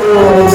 Thank you.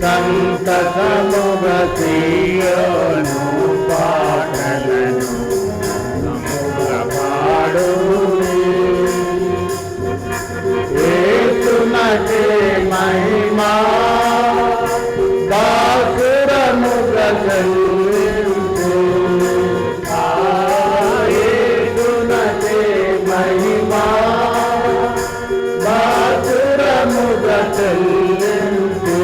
సంతతముగా సీయోను పాటలను సముగా పాడునే. యేసునకే మహిమా బాసురముగా చెల్లించు. యేసునకే మహిమా బాసురముగా చెల్లించు.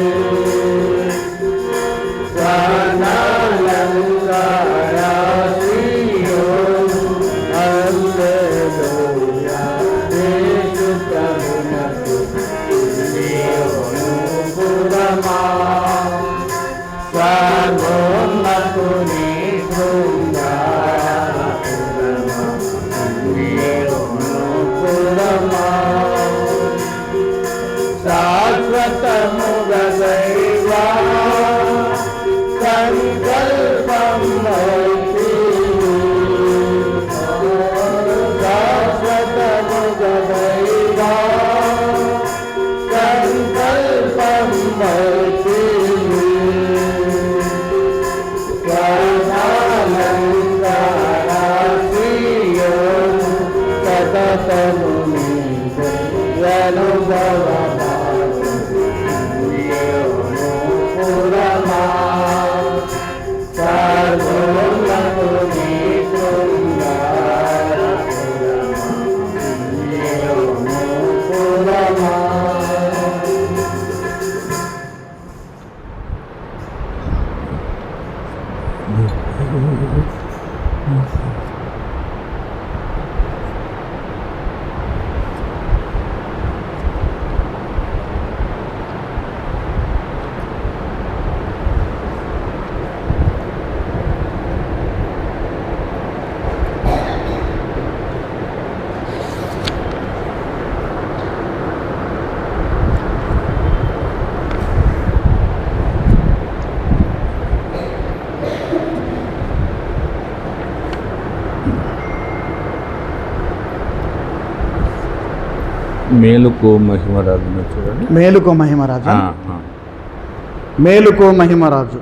శాశ్వతముగా దైవా సంకల్పం శాశ్వతముగా దైవా సంకల్పం సతతము అనుభవ మేలుకో మహిమరాజు చూడండి. మేలుకో మహిమరాజు, మేలుకో మహిమరాజు.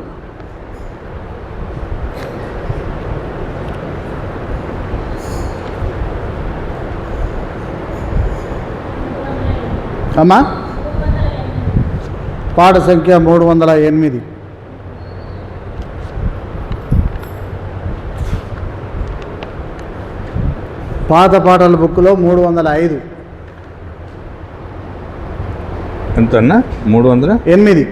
అమ్మా పాట సంఖ్య 308. పాత పాటల బుక్లో 305. ఎంత అన్నా? 308.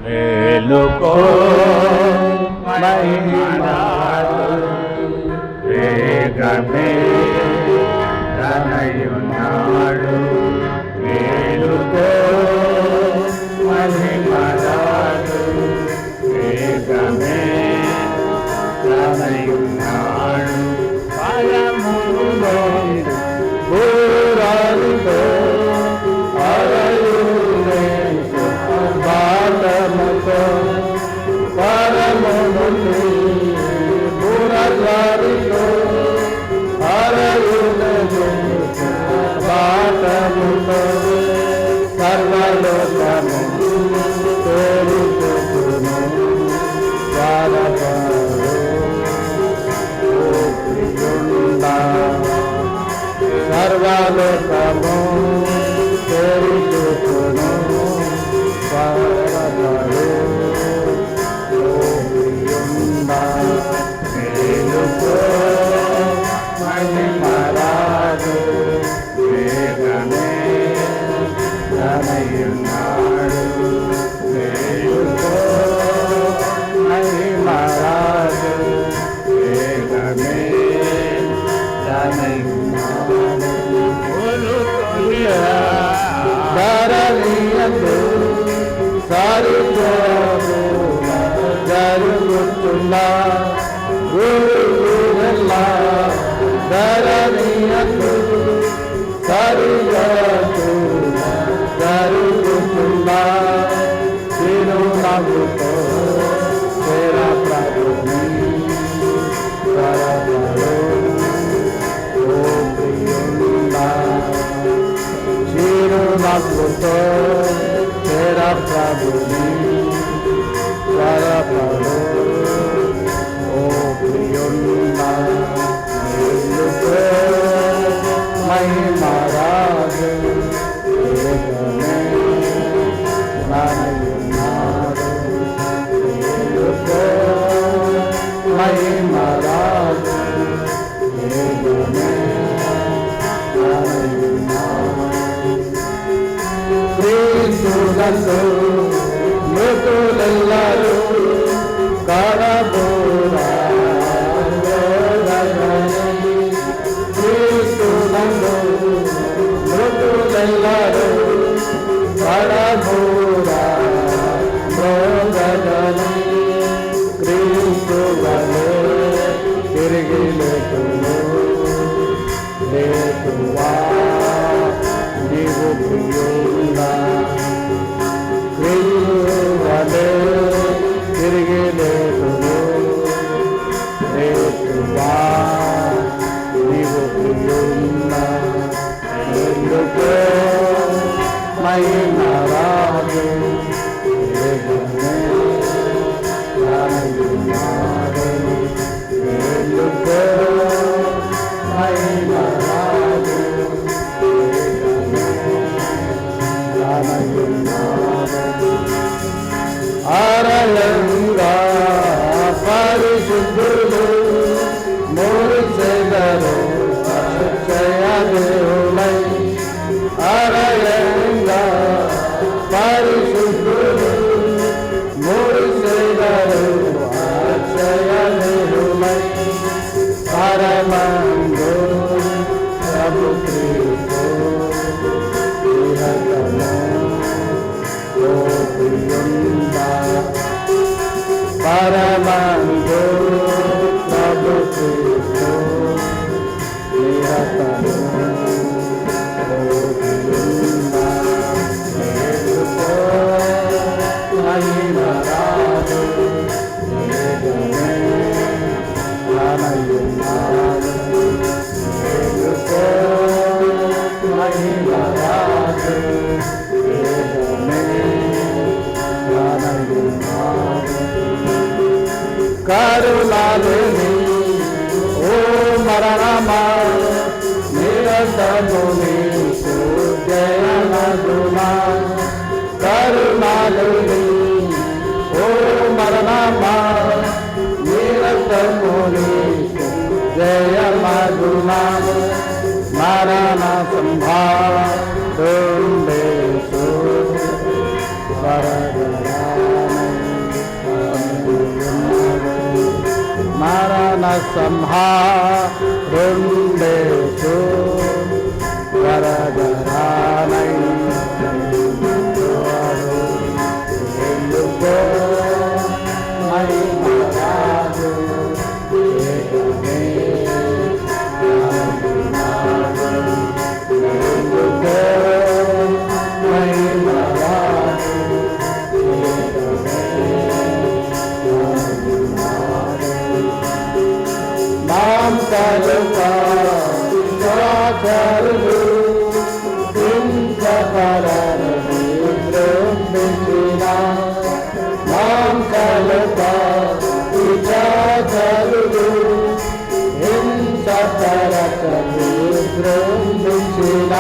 మేలుకో మహిమరాజు వేగమే తనయున్నాడు. మేలుకో మహిమరాజు వేగమే తనయున్నాడు. పరములో బూరాలుతో పరముని బురజారిలో హరయునకు బాటమ तो तेरा प्रभु త్వరపడు ఓ ప్రియున్నా నిలుపే మహిమరాజు వేగమే నాయున్నాడు నిలుపే మహిమరాజు వేగమే క్రీస్తునందు మృతులెల్లరూ కడబోరాగని క్రీస్తునందు మృతులెల్లరూ కడబోరాగని క్రీస్తు వలె తిరిగి లేకువా నీవు ప్రియుడా క్రీస్తువలె తిరిగి లేకువా నీవు ప్రియుడా ఎందుకే మహిమరాజు వేగమే నాయున్నాడు ఎందుకే మహిమరాజు ఆరయంగా పరిశుద్ధులు మోసెదరు అక్షయదేవులై ఆరయంగా పరిశుద్ధులు మోసెదరు అక్షయదేవులై పరమందు ప్రభు క్రీస్తు పరమందు ప్రభు క్రీస్తు నిరతము మహిమరాజు వేగమే నాయున్నాడు మహిమరాజు వేగమే కరుణాలని ఓ మరణమా నిరతము నీకు జయనగునా కరుణాలని ఓ మరణమా నిరతము నీకు జయమగునా మరణ సంభారుండేషు మరణ సంహారుండేషు వరదరానై ఎందుకో మహిమరాజు వేగమే ఎందుకో మహిమరాజు నాం కలుపా చాచరులు హింసపరను ద్రోహించిన నాం కలుపా చాచరులు హింసపరచను ద్రోహించిన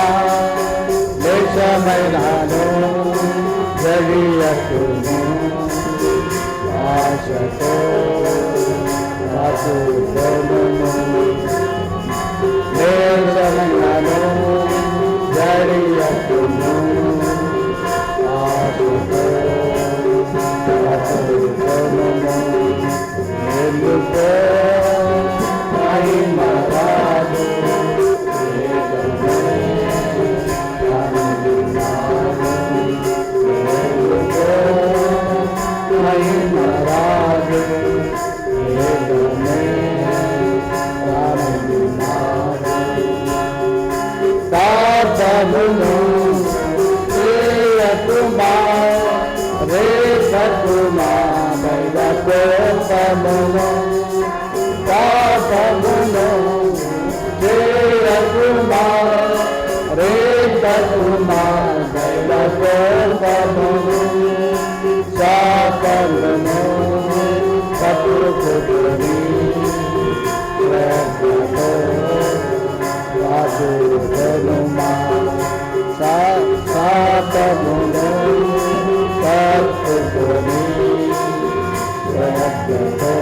దేశమైనాను జగియకును ఆశతో దేశమైనాను జగియకును ఆశతో ఎందుకో మహిమరాజు మహిమరాజు వేగమే శ్రద్ధతో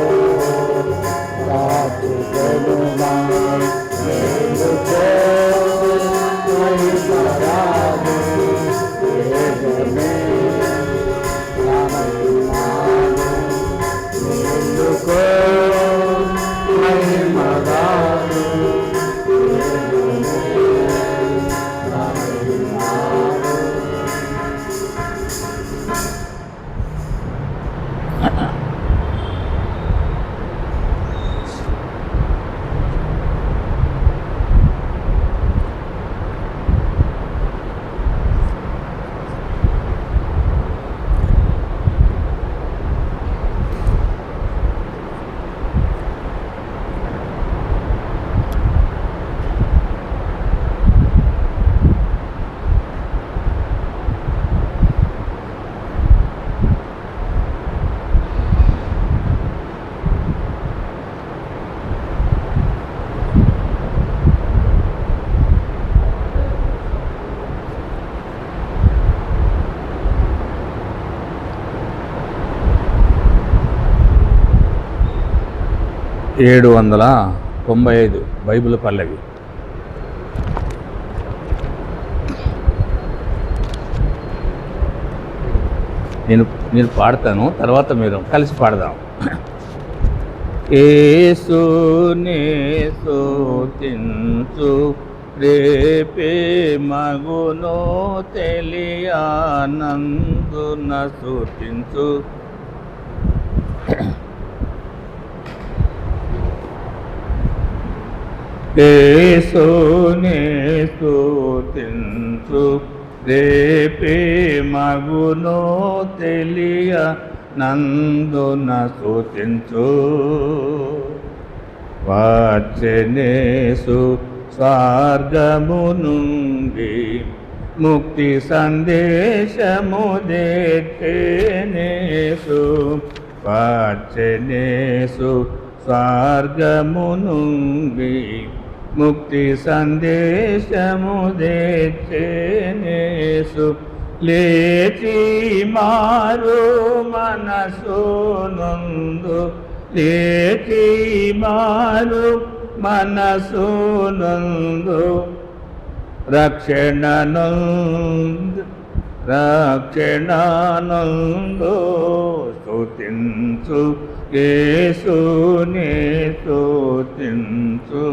కాచుకొనుమా. మేలుకో మహిమరాజు వేగమే రామకుమారు. మేలుకో మహిమరాజు వేగమే రామకుమారు. 795 బైబిల్ పల్లవి. నేను పాడతాను, తర్వాత మీరు కలిసి పాడదాం. యేసునే స్తుతించు రేపే మగునో తెలియనందున స్తుతించు. యేసునే స్తుతించు రేపే మగునో తెలియనందున స్తుతించు. వచ్చెనేసు స్వర్గము నుండి ముక్తి సందేశము దేశేనేసు. వచ్చెనేసు స్వర్గము నుండి ముక్తి సందేశము దేశేనేసు. లేచి మారు మనసు నందు, లేచి మారు మనసు నందు, రక్షణనందు స్తుతించు. యేసునే స్తుతించు.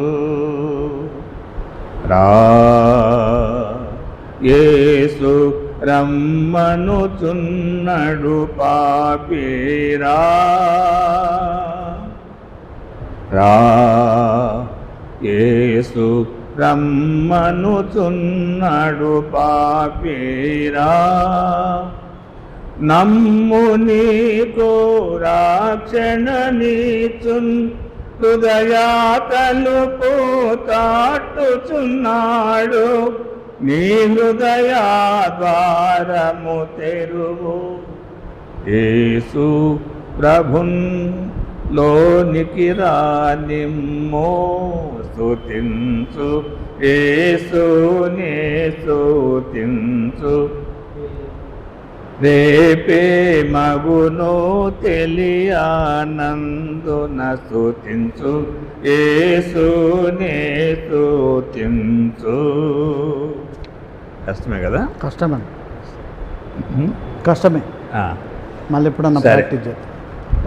యేసు రమ్మనుచున్నడు పాపీరా. యేసు రమ్మనుచున్నడు పాపీరా. నమ్ము నీకు రక్షణనిచ్చున్, హృదయా తలుపు తట్టుచున్నాడు. నీ హృదయ ద్వారము తెరువు. యేసు ప్రభున్ లోనికి రానిమ్మో. స్తుతించు యేసునే స్తుతించు. రేపే మగునో తెలియనందున స్తుతించు. యేసునే స్తుతించు. కష్టమే కదా? కష్టమే, కష్టమే. మళ్ళీ ఎప్పుడన్నా ప్రాక్టీస్ చేద్దాం.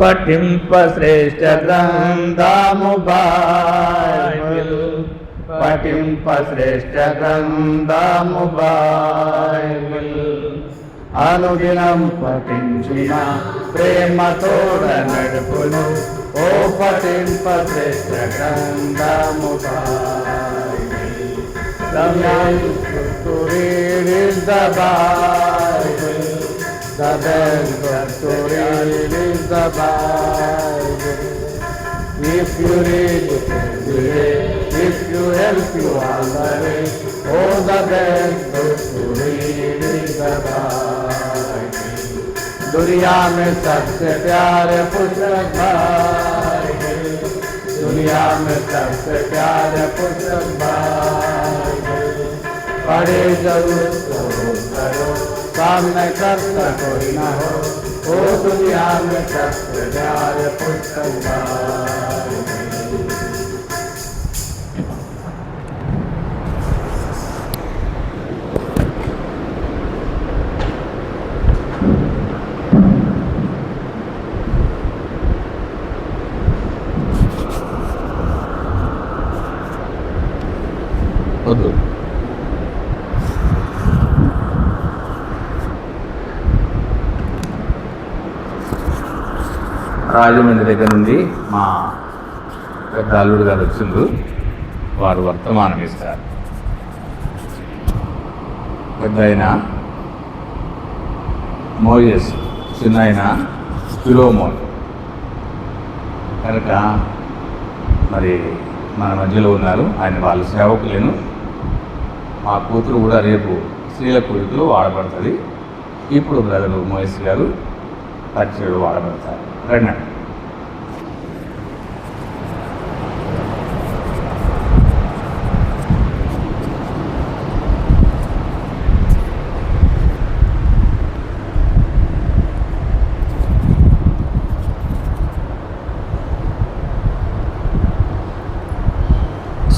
పఠింప శ్రేష్ఠ గ్రంథము బైబిల్, పఠింప శ్రేష్ఠ గ్రంథము బైబిల్. అనుదినం పఠించిన ప్రేమతోడ నడుపును. ఓ పఠింప శ్రేష్ఠ గ్రంథము Bible. The best to read is the Bible. The best book to read is the Bible. If you read it every day, if you help you all the way, oh, the best book to read is the Bible. दुनिया में सबसे प्यारे पुस्तक Bible, दुनिया में सबसे प्यारे पुस्तक बाइबल. पढ़े जरूर करो, सामने करता कोई ना हो. ओ दुनिया में सत्य न्याय पुस्तकारिणी। వద్దు. రాజమండ్రి దగ్గర నుండి మా పెద్ద అల్లుడు గారు వచ్చిండ్రు. వారు వర్తమానం ఇస్తారు. పెద్ద ఆయన మోయస్, చిన్న ఆయన ఫిలోమోన్. కనుక మరి మన మధ్యలో ఉన్నారు. ఆయన వాళ్ళ సేవకులేను. మా కూతురు కూడా రేపు స్త్రీల కూడికలో వాడబడుతుంది. ఇప్పుడు బ్రదరు మోయస్ గారు పరిచయం వాడబడతారు. రండి.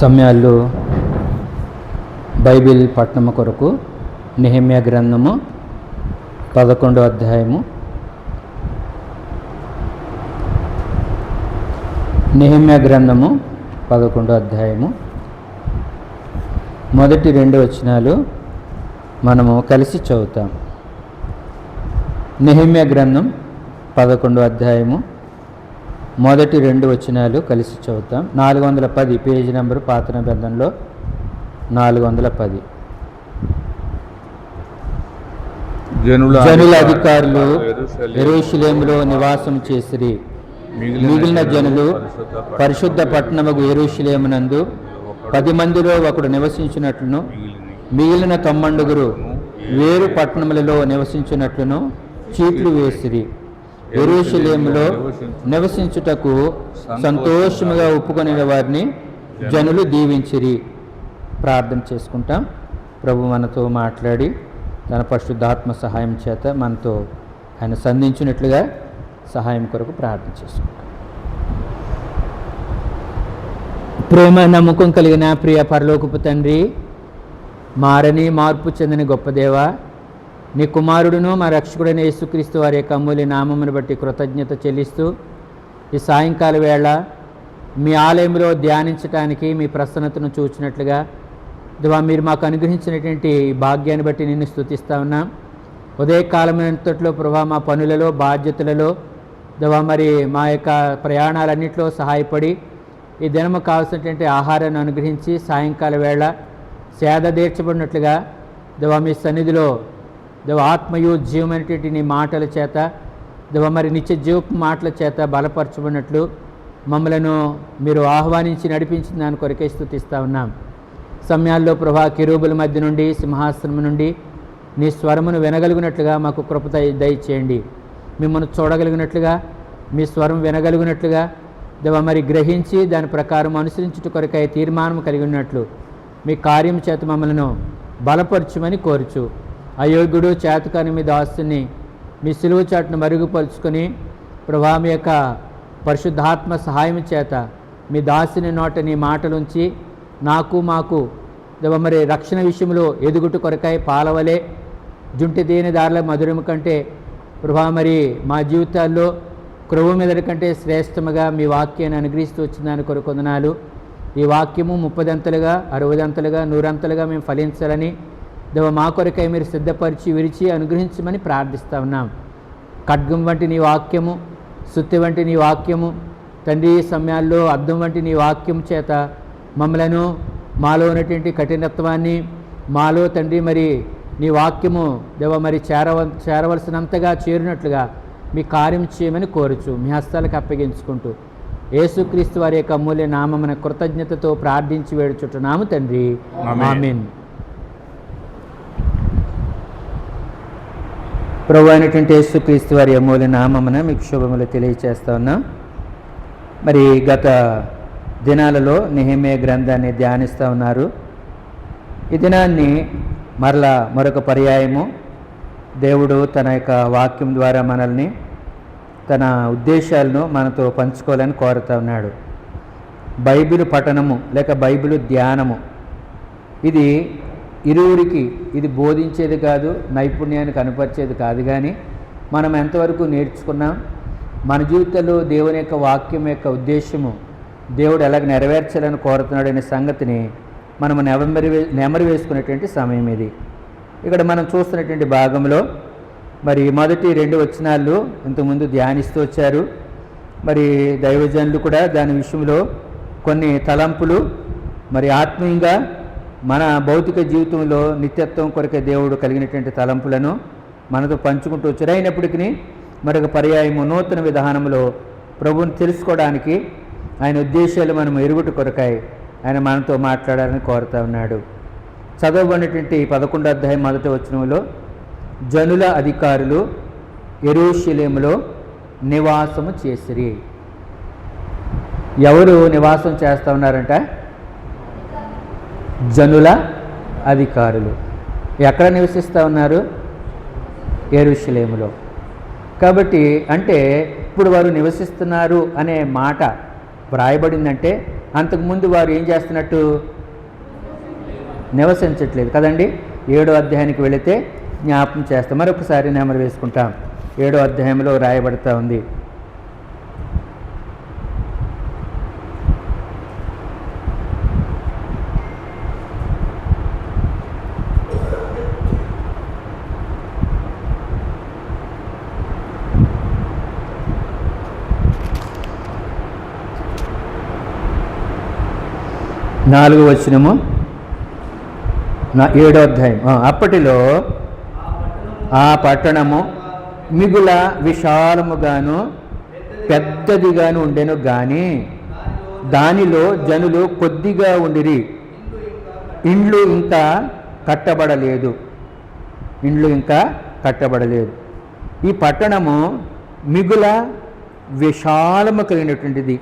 సమయాల్లో బైబిల్ పట్టణము కొరకు నెహెమ్యా గ్రంథము 11వ అధ్యాయము. నెహెమ్యా గ్రంథము 11వ అధ్యాయము మొదటి 2 వచనాలు మనము కలిసి చదువుతాం. నెహెమ్యా గ్రంథం 11వ అధ్యాయము మొదటి 2 వచనాలు కలిసి చదువుతాం. 410 పేజీ నెంబరు పాత నిబంధనలో 410. జనుల అధికారులు యెరూషలేములో నివాసం చేసిరి. మిగిలిన జనులు పరిశుద్ధ పట్టణముగు యెరూషలేమునందు 10 మందిలో ఒకడు నివసించినట్లును, మిగిలిన 90 వేరు పట్టణములలో నివసించినట్లును చీట్లు వేసిరి. యెరూషలేములో నివసించుటకు సంతోషముగా ఒప్పుకొనే వారిని జనులు దీవించిరి. ప్రార్థన చేసుకుంటాం. ప్రభు మనతో మాట్లాడి తన పరిశుద్ధాత్మ సహాయం చేత మనతో ఆయన సంధించినట్లుగా సహాయం కొరకు ప్రార్థన చేసుకుంటాం. ప్రేమ నమ్మకం కలిగిన ప్రియ పరలోకపు తండ్రి, మారని మార్పు చెందని గొప్ప దేవా, నీ కుమారుడును మా రక్షకుడైన యేసుక్రీస్తు వారి యొక్క అమూల్య నామమును బట్టి కృతజ్ఞత చెల్లిస్తూ ఈ సాయంకాల వేళ మీ ఆలయంలో ధ్యానించడానికి మీ ప్రసన్నతను చూచినట్లుగా దేవా, మీరు మాకు అనుగ్రహించినటువంటి భాగ్యాన్ని బట్టి నిన్ను స్తుతిస్తా ఉన్నాం. ఉదయకాలమైనంతట్లో ప్రభా మా పనులలో బాధ్యతలలో దేవా మరి మా యొక్క ప్రయాణాలన్నింటిలో సహాయపడి ఈ దినము కావాల్సినటువంటి ఆహారాన్ని అనుగ్రహించి సాయంకాల వేళ సేద తీర్చబడినట్లుగా దేవా మీ సన్నిధిలో దేవ ఆత్మయు జీవమైనటువంటి నీ మాటల చేత దేవ మరి నిత్య జీవపు మాటల చేత బలపరచబడినట్లు మమ్మలను మీరు ఆహ్వానించి నడిపించిన దాని కొరకే స్తుతిస్తూ ఉన్నాం. సమయాల్లో ప్రభా కెరూబుల మధ్య నుండి సింహాసనం నుండి నీ స్వరమును వినగలిగినట్లుగా మాకు కృప దయచేయండి. మిమ్మల్ని చూడగలిగినట్లుగా, మీ స్వరం వినగలిగినట్లుగా దేవ మరి గ్రహించి దాని ప్రకారం అనుసరించుట కొరకై తీర్మానం కలిగి ఉన్నట్లు మీ కార్యం చేత మమ్మలను బలపరచుమని కోరుచు, అయోగ్యుడు చేతకాని మీ దాసుని మీ సిలువ చాటును మరుగుపరుచుకొని ప్రభా మీ యొక్క పరిశుద్ధాత్మ సహాయం చేత మీ దాసుని నోట నీ మాటలుంచి నాకు మాకు దేవ మరి రక్షణ విషయంలో ఎదుగుట కొరకై పాలవలే జుంటి దేని దారిలో మధురము కంటే ప్రభా మరి మా జీవితాల్లో క్రొవ్వు మెదడు కంటే శ్రేష్టముగా మీ వాక్యాన్ని అనుగ్రహిస్తూ వచ్చిన దాని కొరకు వందనాలు. ఈ వాక్యము 30 అంతలుగా 60 అంతలుగా 100 అంతలుగా మేము ఫలించాలని దేవ మా కొరకై మీరు సిద్ధపరిచి విరిచి అనుగ్రహించమని ప్రార్థిస్తూ ఉన్నాం. ఖడ్గం వంటి నీ వాక్యము, సుత్తి వంటి నీ వాక్యము తండ్రి, సమయాల్లో అద్దం వంటి నీ వాక్యం చేత మమ్మలను మాలో ఉన్నటువంటి కఠినత్వాన్ని మాలో తండ్రి మరి నీ వాక్యము దేవ మరి చేరవలసినంతగా చేరినట్లుగా మీ కార్యం చేయమని కోరుచు మీ హస్తాలకు అప్పగించుకుంటూ యేసుక్రీస్తు వారి యొక్క అమూల్య నామమున కృతజ్ఞతతో ప్రార్థించి వేడుచుంటున్నాము తండ్రి, ఆమేన్. ప్రభు అయినటువంటి యేసుక్రీస్తు వారి అమూల్య నామమున మీకు శుభములు తెలియచేస్తా ఉన్నాం. మరి గత దినాలలో నెహెమ్యా గ్రంథాన్ని ధ్యానిస్తూ ఉన్నారు. ఈ దినాన్ని మరొక పర్యాయము దేవుడు తన యొక్క వాక్యం ద్వారా మనల్ని తన ఉద్దేశాలను మనతో పంచుకోవాలని కోరుతా ఉన్నాడు. బైబిల్ పఠనము లేక బైబిల్ ధ్యానము ఇది ఇరువురికి ఇది బోధించేది కాదు, నైపుణ్యాన్ని కనపరిచేది కాదు. కానీ మనం ఎంతవరకు నేర్చుకున్నాం, మన జీవితంలో దేవుని యొక్క వాక్యం యొక్క ఉద్దేశము దేవుడు ఎలాగ నెరవేర్చాలని కోరుతున్నాడు అనే సంగతిని మనము నెమరు వేసుకునేటువంటి సమయం ఇది. ఇక్కడ మనం చూస్తున్నటువంటి భాగంలో మరి మొదటి 2 వచనాలు ఇంతకుముందు ధ్యానిస్తూ వచ్చారు. మరి దైవజనులు కూడా దాని విషయంలో కొన్ని తలంపులు మరి ఆత్మీయంగా మన భౌతిక జీవితంలో నిత్యత్వం కొరకే దేవుడు కలిగినటువంటి తలంపులను మనతో పంచుకుంటూ వచ్చారు. అయినప్పటికీ మరొక పర్యాయము నూతన విధానంలో ప్రభువుని తెలుసుకోవడానికి ఆయన ఉద్దేశాలు మనం ఎరుగుట కొరకాయి ఆయన మనతో మాట్లాడాలని కోరుతా ఉన్నాడు. చదవబడినటువంటి 11వ అధ్యాయం 1వ వచనంలో జనుల అధికారులు యెరూషలేములో నివాసము చేసిరి. ఎవరు నివాసం చేస్తూ ఉన్నారంట? జనుల అధికారులు. ఎక్కడ నివసిస్తూ ఉన్నారు? యెరూషలేములో. కాబట్టి అంటే ఇప్పుడు వారు నివసిస్తున్నారు అనే మాట వ్రాయబడిందంటే అంతకుముందు వారు ఏం చేస్తున్నట్టు? నివసించట్లేదు కదండి. 7వ అధ్యాయానికి వెళితే జ్ఞాపకం చేస్తాం. మరొకసారి నెమరు వేసుకుంటాం. 7వ అధ్యాయంలో రాయబడుతూ ఉంది. నాలుగవ వచనము 7వ అధ్యాయం. అప్పటిలో ఆ పట్టణము మిగుల విశాలముగాను పెద్దదిగాను ఉండెను గాని దానిలో జనులు కొద్దిగా ఉండిరి. ఇండ్లు ఇంకా కట్టబడలేదు. ఈ పట్టణము మిగుల విశాలము కలిగినటువంటిది,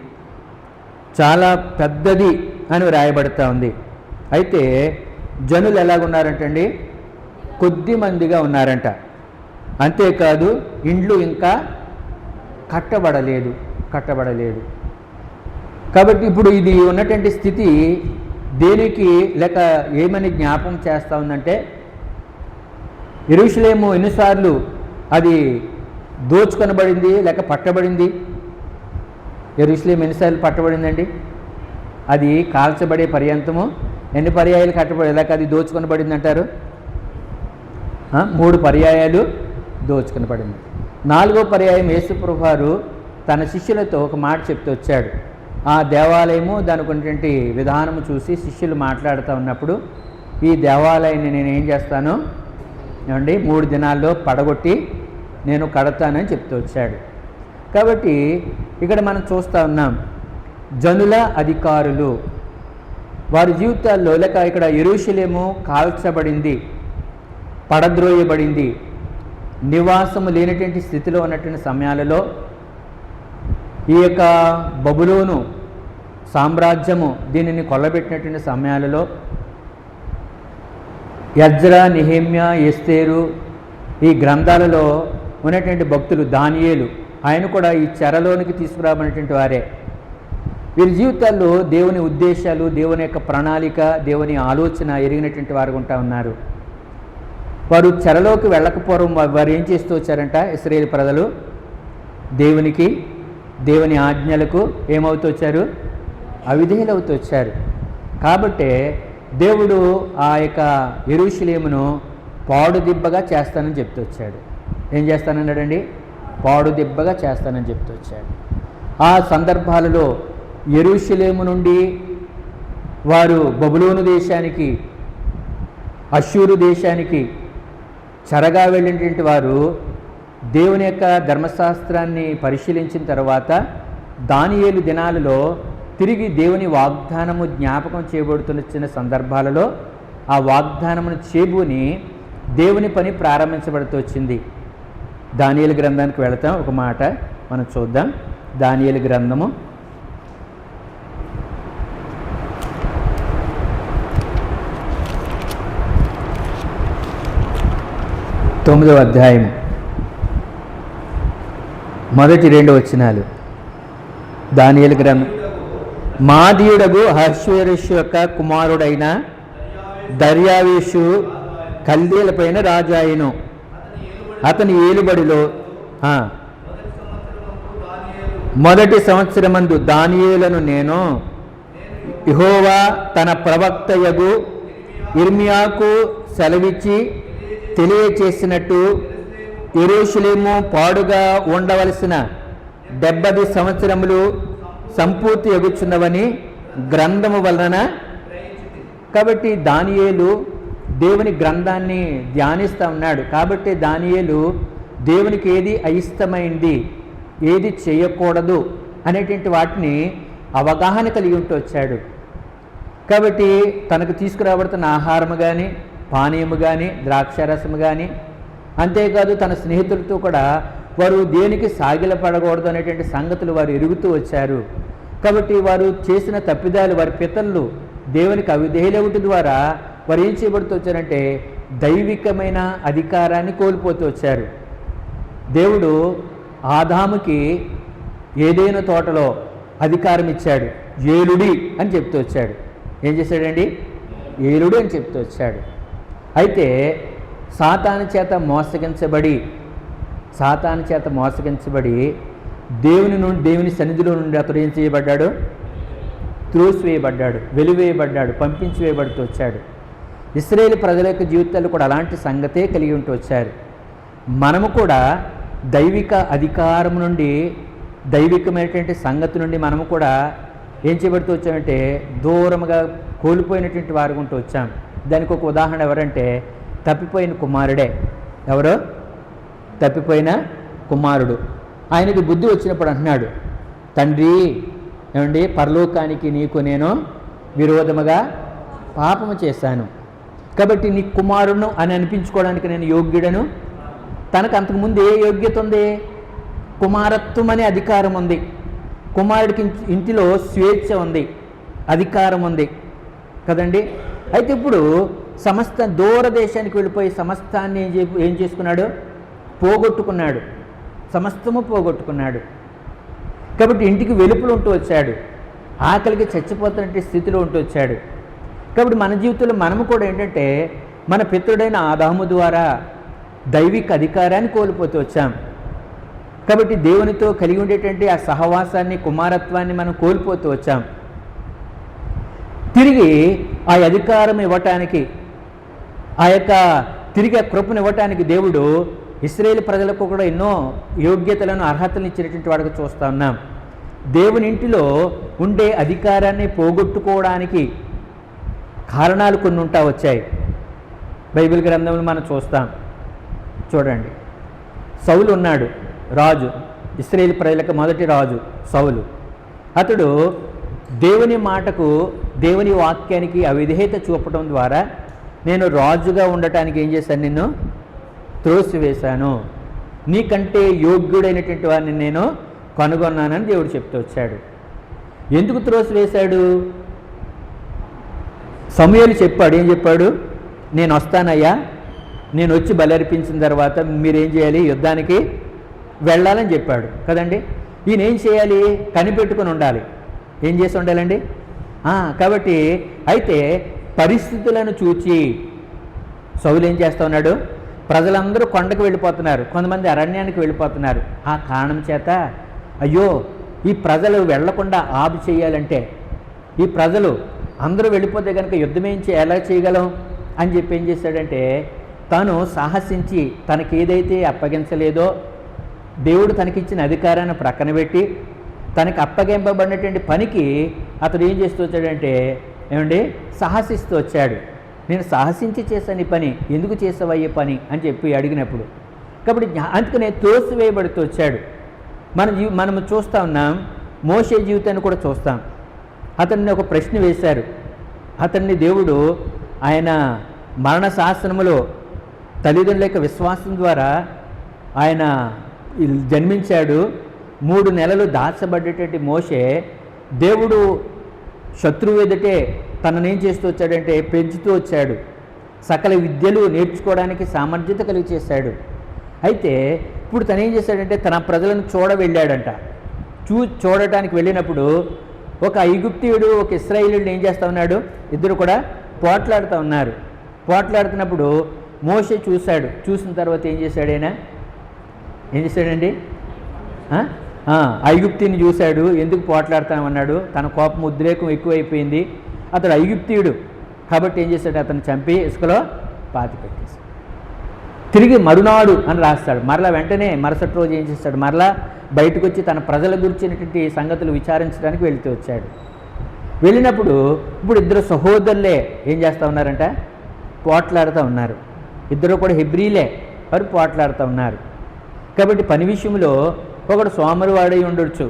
చాలా పెద్దది అని రాయబడుతూ ఉంది. అయితే జనులు ఎలాగున్నారంటండి? కొద్ది మందిగా ఉన్నారంట. అంతేకాదు ఇండ్లు ఇంకా కట్టబడలేదు. కాబట్టి ఇప్పుడు ఇది ఉన్నటువంటి స్థితి దేనికి లేక ఏమని జ్ఞాపకం చేస్తూ ఉందంటే, యెరూషలేము ఎన్నిసార్లు అది దోచుకొనబడింది లేక పట్టబడింది? యెరూషలేము ఎన్నిసార్లు పట్టబడిందండి? అది కాల్చబడే పర్యంతము ఎన్ని పర్యాయాలు కట్టబడి లేక అది దోచుకొనబడింది అంటారు? 3 పర్యాయాలు దోచుకొనబడింది. 4వ పర్యాయం యేసుప్రభువు వారు తన శిష్యులతో ఒక మాట చెప్తూ వచ్చాడు. ఆ దేవాలయము దానికి ఉన్నటువంటి విధానము చూసి శిష్యులు మాట్లాడుతూ ఉన్నప్పుడు, ఈ దేవాలయాన్ని నేను ఏం చేస్తాను ఏమండి 3 దినాల్లో పడగొట్టి నేను కడతానని చెప్తూ వచ్చాడు. కాబట్టి ఇక్కడ మనం చూస్తూ ఉన్నాం, జనుల అధికారులు వారి జీవితాల్లో లేక ఇక్కడ యెరూషలేము కాల్చబడింది, పడద్రోయబడింది, నివాసము లేనటువంటి స్థితిలో ఉన్నటువంటి సమయాలలో ఈ యొక్క బబులోను సామ్రాజ్యము దీనిని కొల్లబెట్టినటువంటి సమయాలలో ఎజ్రా, నెహెమ్యా, ఎస్తేరు ఈ గ్రంథాలలో ఉన్నటువంటి భక్తులు, దానియేలు ఆయన కూడా ఈ చెరలోనికి తీసుకురాబడినటువంటి వారే. వీరి జీవితాల్లో దేవుని ఉద్దేశాలు, దేవుని యొక్క ప్రణాళిక, దేవుని ఆలోచన ఎరిగినటువంటి వారు ఉంటా ఉన్నారు. వారు చెరలోకి వెళ్ళకపోవడం వారు ఏం చేస్తూ వచ్చారంట? ఇశ్రాయేలు ప్రజలు దేవునికి, దేవుని ఆజ్ఞలకు ఏమవుతూ వచ్చారు? అవిధేయులవుతూ వచ్చారు. కాబట్టే దేవుడు ఆ యొక్క యెరూషలేమును పాడుదిబ్బగా చేస్తానని చెప్తూ వచ్చాడు. ఏం చేస్తానన్నాడండి? పాడుదిబ్బగా చేస్తానని చెప్తూ వచ్చాడు. ఆ సందర్భాలలో యెరూషలేము నుండి వారు బబులోను దేశానికి, అష్షూరు దేశానికి చెరగా వెళ్ళినటువంటి వారు దేవుని యొక్క ధర్మశాస్త్రాన్ని పరిశీలించిన తర్వాత దానియేలు దినాలలో తిరిగి దేవుని వాగ్దానము జ్ఞాపకం చేయబడుతున్న సందర్భాలలో ఆ వాగ్దానమును చేబూని దేవుని పని ప్రారంభించబడుతూ వచ్చింది. దానియేలు గ్రంథానికి వెళతాం. ఒక మాట మనం చూద్దాం. దానియేలు గ్రంథము 7వ 9వ అధ్యాయం మొదటి 2 వచనాలు. దానియేలు గ్రంథం. మాదీయుడగు అహష్వేరోషు యొక్క కుమారుడైన దర్యావేషు కల్దీల పైన రాజాయను. అతని ఏలుబడిలో మొదటి సంవత్సరమందు దానియేలును నేను యెహోవా తన ప్రవక్తయగు ఇర్మియాకు సెలవిచ్చి తెలియచేసినట్టు యెరూషలేము పాడుగా ఉండవలసిన 70 సంవత్సరములు సంపూర్తి ఎగుచున్నవని గ్రంథము వలన. కాబట్టి దానియేలు దేవుని గ్రంథాన్ని ధ్యానిస్తూ ఉన్నాడు. కాబట్టి దానియేలు దేవునికి ఏది అయిష్టమైంది, ఏది చేయకూడదు అనేటువంటి వాటిని అవగాహన కలిగి ఉంటూ వచ్చాడు. కాబట్టి తనకు తీసుకురాబడుతున్న ఆహారము కానీ, పానీయము కానీ, ద్రాక్షారసము కానీ, అంతేకాదు తన స్నేహితులతో కూడా వారు దేనికి సాగిలపడకూడదు అనేటువంటి సంగతులు వారు ఎరుగుతూ వచ్చారు. కాబట్టి వారు చేసిన తప్పిదాలు, వారి పితరులు దేవునికి అవిధేయులవుట ద్వారా వారు ఏం చేయబడుతూ వచ్చారంటే దైవికమైన అధికారాన్ని కోల్పోతూ వచ్చారు. దేవుడు ఆదాముకి ఏదైనా తోటలో అధికారం ఇచ్చాడు, ఏలుడి అని చెప్తూ వచ్చాడు. ఏం చేశాడండి? ఏలుడు అని చెప్తూ వచ్చాడు. అయితే సాతాను చేత మోసగించబడి దేవుని సన్నిధిలో నుండి అతడు ఏం చేయబడ్డాడు? త్రోసివేయబడ్డాడు, వెలివేయబడ్డాడు, పంపించి వేయబడుతూ వచ్చాడు. ఇశ్రాయేలు ప్రజల యొక్క జీవితాలు కూడా అలాంటి సంగతే కలిగి ఉంటూ వచ్చారు. మనము కూడా దైవిక అధికారం నుండి, దైవికమైనటువంటి సంగతి నుండి మనము కూడా ఏం చేయబడుతూ వచ్చామంటే దూరముగా కోల్పోయినటువంటి వారు ఉంటూ వచ్చాం. దానికి ఒక ఉదాహరణ ఎవరంటే తప్పిపోయిన కుమారుడే. ఎవరో? తప్పిపోయిన కుమారుడు. ఆయనకి బుద్ధి వచ్చినప్పుడు అంటున్నాడు, తండ్రి ఏమండి, పరలోకానికి నీకు నేను విరోధముగా పాపము చేశాను, కాబట్టి నీ కుమారుడును అని అనిపించుకోవడానికి నేను యోగ్యుడను. తనకు అంతకుముందు ఏ యోగ్యత ఉంది? కుమారత్వం అనే అధికారం ఉంది. కుమారుడికి ఇంటిలో స్వేచ్ఛ ఉంది, అధికారం ఉంది కదండి. అయితే ఇప్పుడు సమస్త దూరదేశానికి వెళ్ళిపోయి సమస్తాన్ని ఏం చేసుకున్నాడు? పోగొట్టుకున్నాడు, సమస్తము పోగొట్టుకున్నాడు. కాబట్టి ఇంటికి వెలుపులు ఉంటూ వచ్చాడు, ఆకలికి చచ్చిపోతున్న స్థితిలో ఉంటూ వచ్చాడు. కాబట్టి మన జీవితంలో మనము కూడా ఏంటంటే మన పితరుడైన ఆదాము ద్వారా దైవిక అధికారాన్ని కోల్పోతూ వచ్చాం. కాబట్టి దేవునితో కలిగి ఉండేటువంటి ఆ సహవాసాన్ని, కుమారత్వాన్ని మనం కోల్పోతూ వచ్చాం. తిరిగి ఆ అధికారం ఇవ్వటానికి, ఆ యొక్క తిరిగి ఆ కృపను ఇవ్వటానికి దేవుడు ఇశ్రాయేలు ప్రజలకు కూడా ఎన్నో యోగ్యతలను, అర్హతలను ఇచ్చినటువంటి వాడికి చూస్తూ ఉన్నాం. దేవుని ఇంటిలో ఉండే అధికారాన్ని పోగొట్టుకోవడానికి కారణాలు కొన్ని ఉంటా వచ్చాయి. బైబిల్ గ్రంథంలో మనం చూస్తాం. చూడండి, సౌలు ఉన్నాడు, రాజు, ఇశ్రాయేలు ప్రజలకు మొదటి రాజు సౌలు. అతడు దేవుని మాటకు, దేవుని వాక్యానికి అవిధేయత చూపడం ద్వారా నేను రాజుగా ఉండటానికి ఏం చేశాను? నిన్ను త్రోసివేశాను, నీకంటే యోగ్యుడైనటువంటి వారిని నేను కనుగొన్నానని దేవుడు చెప్తూ వచ్చాడు. ఎందుకు త్రోసివేశాడు? సమూయేలు చెప్పాడు. ఏం చెప్పాడు? నేను వస్తానయ్యా, నేను వచ్చి బలర్పించిన తర్వాత మీరేం చేయాలి? యుద్ధానికి వెళ్ళాలని చెప్పాడు కదండి. ఈయన ఏం చేయాలి? కనిపెట్టుకుని ఉండాలి. ఏం చేసి ఉండాలండి? కాబట్టి అయితే పరిస్థితులను చూచి సౌలు ఏం చేస్తూ ఉన్నాడు? ప్రజలందరూ కొండకు వెళ్ళిపోతున్నారు, కొంతమంది అరణ్యానికి వెళ్ళిపోతున్నారు. ఆ కారణం చేత అయ్యో ఈ ప్రజలు వెళ్లకుండా ఆపు చేయాలంటే, ఈ ప్రజలు అందరూ వెళ్ళిపోతే కనుక యుద్ధం ఎలా చేయగలం అని చెప్పి ఏం చేశాడంటే తాను సాహసించి తనకి ఏదైతే అప్పగించలేదో దేవుడు తనకిచ్చిన అధికారాన్ని ప్రక్కన పెట్టి తనకి అప్పగింపబడినటువంటి పనికి అతడు ఏం చేస్తూ వచ్చాడంటే ఏమండి సాహసిస్తూ వచ్చాడు. నేను సాహసించి చేశాను ఈ పని, ఎందుకు చేసావయ్యే పని అని చెప్పి అడిగినప్పుడు, కాబట్టి అందుకనే తోసివేయబడుతూ వచ్చాడు. మనము చూస్తూ ఉన్నాం. మోషే జీవితాన్ని కూడా చూస్తాం. అతన్ని ఒక ప్రశ్న వేశారు. అతన్ని దేవుడు ఆయన మరణ శాసనములో తల్లిదండ్రుల యొక్క విశ్వాసం ద్వారా ఆయన జన్మించాడు. 3 నెలలు దాచబడ్డేటువంటి మోషే దేవుడు శత్రువు ఎదుటే తననేం చేస్తూ వచ్చాడంటే పెంచుతూ వచ్చాడు. సకల విద్యలు నేర్చుకోవడానికి సామర్థ్యత కలిగి చేశాడు. అయితే ఇప్పుడు తను ఏం చేశాడంటే తన ప్రజలను వెళ్ళాడంట. చూడటానికి వెళ్ళినప్పుడు ఒక ఐగుప్తీయుడు ఒక ఇశ్రాయేలీయుడు ఏం చేస్తూ ఉన్నాడు, ఇద్దరు కూడా పోట్లాడుతూ ఉన్నారు. పోట్లాడుతున్నప్పుడు మోషే చూశాడు. చూసిన తర్వాత ఏం చేశాడండి, ఐగుప్తిని చూశాడు. ఎందుకు పోట్లాడుతామన్నాడు, తన కోపం ఉద్రేకం ఎక్కువైపోయింది. అతడు ఐగుప్తీయుడు కాబట్టి ఏం చేశాడు, అతను చంపి ఇసుకలో పాతి పెట్టేశాడు. తిరిగి మరునాడు అని రాస్తాడు. మరలా వెంటనే మరుసటి రోజు ఏం చేస్తాడు, మరలా బయటకు వచ్చి తన ప్రజల గురించినటువంటి సంగతులు విచారించడానికి వచ్చాడు. వెళ్ళినప్పుడు ఇప్పుడు ఇద్దరు సహోదరులే ఏం చేస్తూ ఉన్నారంట, పోట్లాడుతూ ఉన్నారు. ఇద్దరు కూడా హెబ్రీలే, వారు పోట్లాడుతూ ఉన్నారు. కాబట్టి పని విషయంలో ఒకడు సోమరివాడై ఉండొచ్చు,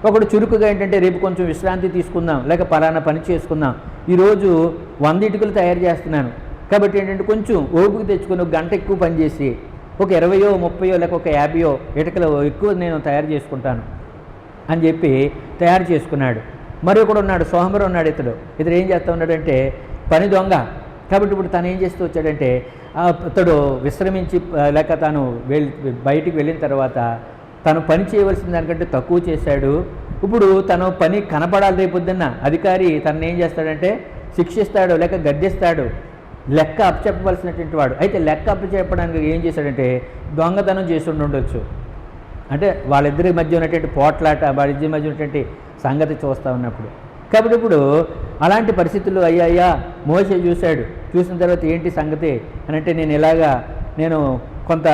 ఒకడు చురుకుగా ఏంటంటే రేపు కొంచెం విశ్రాంతి తీసుకుందాం, లేక పలానా పని చేసుకుందాం, ఈరోజు 100 ఇటుకలు తయారు చేస్తున్నాను కాబట్టి ఏంటంటే కొంచెం ఓపిక తెచ్చుకొని ఒక గంట ఎక్కువ పనిచేసి ఒక 20, 30 లేక ఒక 50 ఇటుకలు ఎక్కువ నేను తయారు చేసుకుంటాను అని చెప్పి తయారు చేసుకున్నాడు. మరొకడు ఉన్నాడు, సోమరు ఉన్నాడు. ఇతడు ఏం చేస్తూ ఉన్నాడంటే పని దొంగ. కాబట్టి ఇప్పుడు తను ఏం చేస్తూ వచ్చాడంటే అతడు విశ్రమించి లేక తాను బయటికి వెళ్ళిన తర్వాత తను పని చేయవలసిన దానికంటే తక్కువ చేశాడు. ఇప్పుడు తను పని కనపడాలి. రేపొద్దున్న అధికారి తనని ఏం చేస్తాడంటే శిక్షిస్తాడు లేక గద్దిస్తాడు, లెక్క అప్పచెప్పవలసినటువంటి వాడు. అయితే లెక్క అప్పచెప్పడానికి ఏం చేశాడంటే దొంగతనం చేసి ఉండొచ్చు. అంటే వాళ్ళిద్దరి మధ్య ఉన్నటువంటి పోట్లాట, వాళ్ళిద్దరి మధ్య ఉన్నటువంటి సంగతి చూస్తూ ఉన్నప్పుడు. కాబట్టి ఇప్పుడు అలాంటి పరిస్థితుల్లో అయ్యా మోషే చూశాడు. చూసిన తర్వాత ఏంటి సంగతి అని అంటే నేను కొంత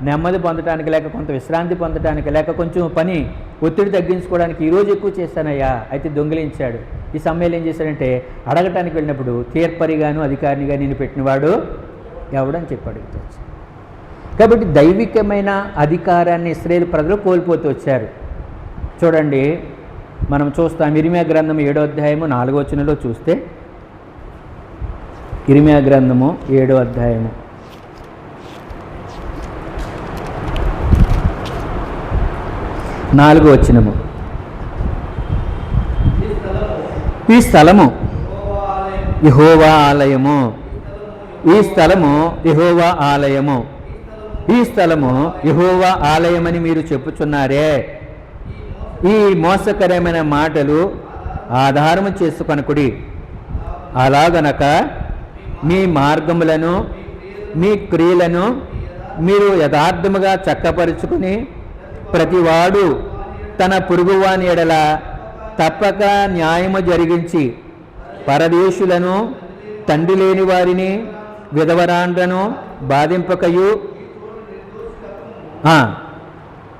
నెమ్మది పొందడానికి లేక కొంత విశ్రాంతి పొందడానికి లేక కొంచెం పని ఒత్తిడి తగ్గించుకోవడానికి ఈరోజు ఎక్కువ చేస్తానయ్యా. అయితే దొంగిలించాడు. ఈ సమయంలో ఏం చేశాడంటే అడగటానికి వెళ్ళినప్పుడు తీర్పరిగాను అధికారినిగా నేను పెట్టినవాడు ఎవడని చెప్పి అడుగుతూ వచ్చాడు. కాబట్టి దైవికమైన అధికారాన్ని ఇశ్రాయేలు ప్రజలు కోల్పోతూ వచ్చారు. చూడండి, మనం చూస్తాం ఇర్మియా గ్రంథము 7వ అధ్యాయము 4వ వచనంలో చూస్తే, ఇర్మియా గ్రంథము 7వ అధ్యాయము 4వ వచనము, ఈ స్థలము యెహోవా ఆలయము, ఈ స్థలము యెహోవా ఆలయము, ఈ స్థలము యెహోవా ఆలయమని మీరు చెప్పుచున్నారే. ఈ మోసకరమైన మాటలు ఆధారము చేసుకొనకుడి. అలాగనక మీ మార్గములను మీ క్రియలను మీరు యథార్థముగా చక్కపరుచుకుని ప్రతివాడు తన పొరుగువాని ఎడల తప్పక న్యాయము జరిగించి పరదేశులను, తండ్రి లేని వారిని, విధవరాండ్లను బాధింపకయు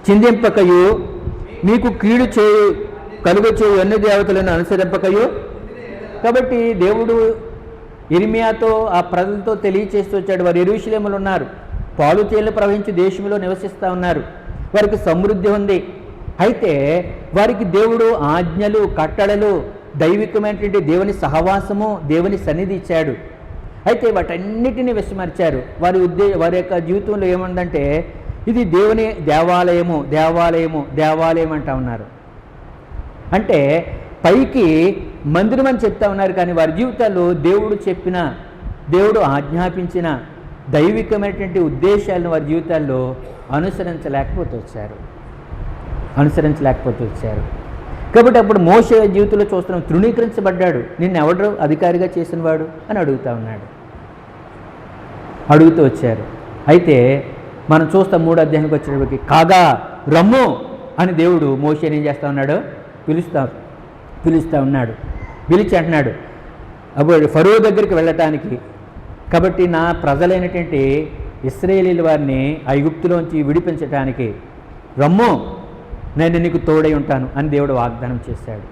చిందింపకయు, మీకు కీడు కలుగ చేయు అన్ని దేవతలను అనుసరింపకయు. కాబట్టి దేవుడు ఇర్మియాతో ఆ ప్రజలతో తెలియచేస్తూ వచ్చాడు. వారు యెరూషలేములో ఉన్నారు, పాలు తేళ్లు ప్రవహించి దేశంలో నివసిస్తూ ఉన్నారు, వారికి సమృద్ధి ఉంది. అయితే వారికి దేవుడు ఆజ్ఞలు, కట్టడలు, దైవికమైనటువంటి దేవుని సహవాసము, దేవుని సన్నిధి ఇచ్చాడు. అయితే వాటన్నిటిని విస్మరించారు. వారి యొక్క జీవితంలో ఏముందంటే ఇది దేవుని దేవాలయము, దేవాలయము, దేవాలయం అంటూ ఉన్నారు. అంటే పైకి మందిరం అని చెప్తా ఉన్నారు, కానీ వారి జీవితాల్లో దేవుడు చెప్పిన, దేవుడు ఆజ్ఞాపించిన దైవికమైనటువంటి ఉద్దేశాలను వారి జీవితాల్లో అనుసరించలేకపోతూ వచ్చారు. కాబట్టి అప్పుడు మోషే జీవితంలో చూస్తున్నాం, తృణీకరించబడ్డాడు. నిన్ను ఎవడు అధికారిగా చేసినవాడు అని అడుగుతూ వచ్చారు. అయితే మనం చూస్తాం 3వ అధ్యాయానికి వచ్చేటప్పటికి కాగా రమ్ము అని దేవుడు మోషేని ఏం చేస్తూ ఉన్నాడు, పిలుస్తూ ఉన్నాడు. పిలిచి అంటున్నాడు అప్పుడు ఫరో దగ్గరికి వెళ్ళటానికి. కాబట్టి నా ప్రజలైనటువంటి ఇశ్రాయేలీల వారిని ఐగుప్తులోంచి విడిపించటానికి రమ్ము, నేను నీకు తోడై ఉంటాను అని దేవుడు వాగ్దానం చేశాడు.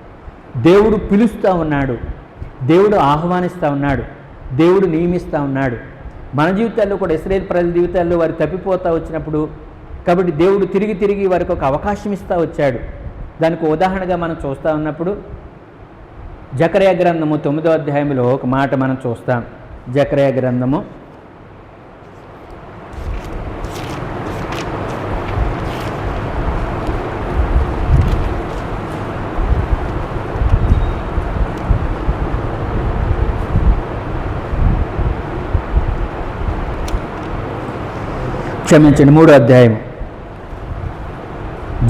దేవుడు పిలుస్తూ ఉన్నాడు, దేవుడు ఆహ్వానిస్తూ ఉన్నాడు, దేవుడు నియమిస్తూ ఉన్నాడు. మన జీవితాల్లో కూడా ఇశ్రాయేలు ప్రజల జీవితాల్లో వారు తప్పిపోతూ వచ్చినప్పుడు కాబట్టి దేవుడు తిరిగి వారికి ఒక అవకాశం ఇస్తూ వచ్చాడు. దానికి ఉదాహరణగా మనం చూస్తూ ఉన్నప్పుడు జకర్యా గ్రంథము 9వ అధ్యాయంలో ఒక మాట మనం చూస్తాం. జకర్యా గ్రంథము 9వ క్షమించండి 3వ అధ్యాయము,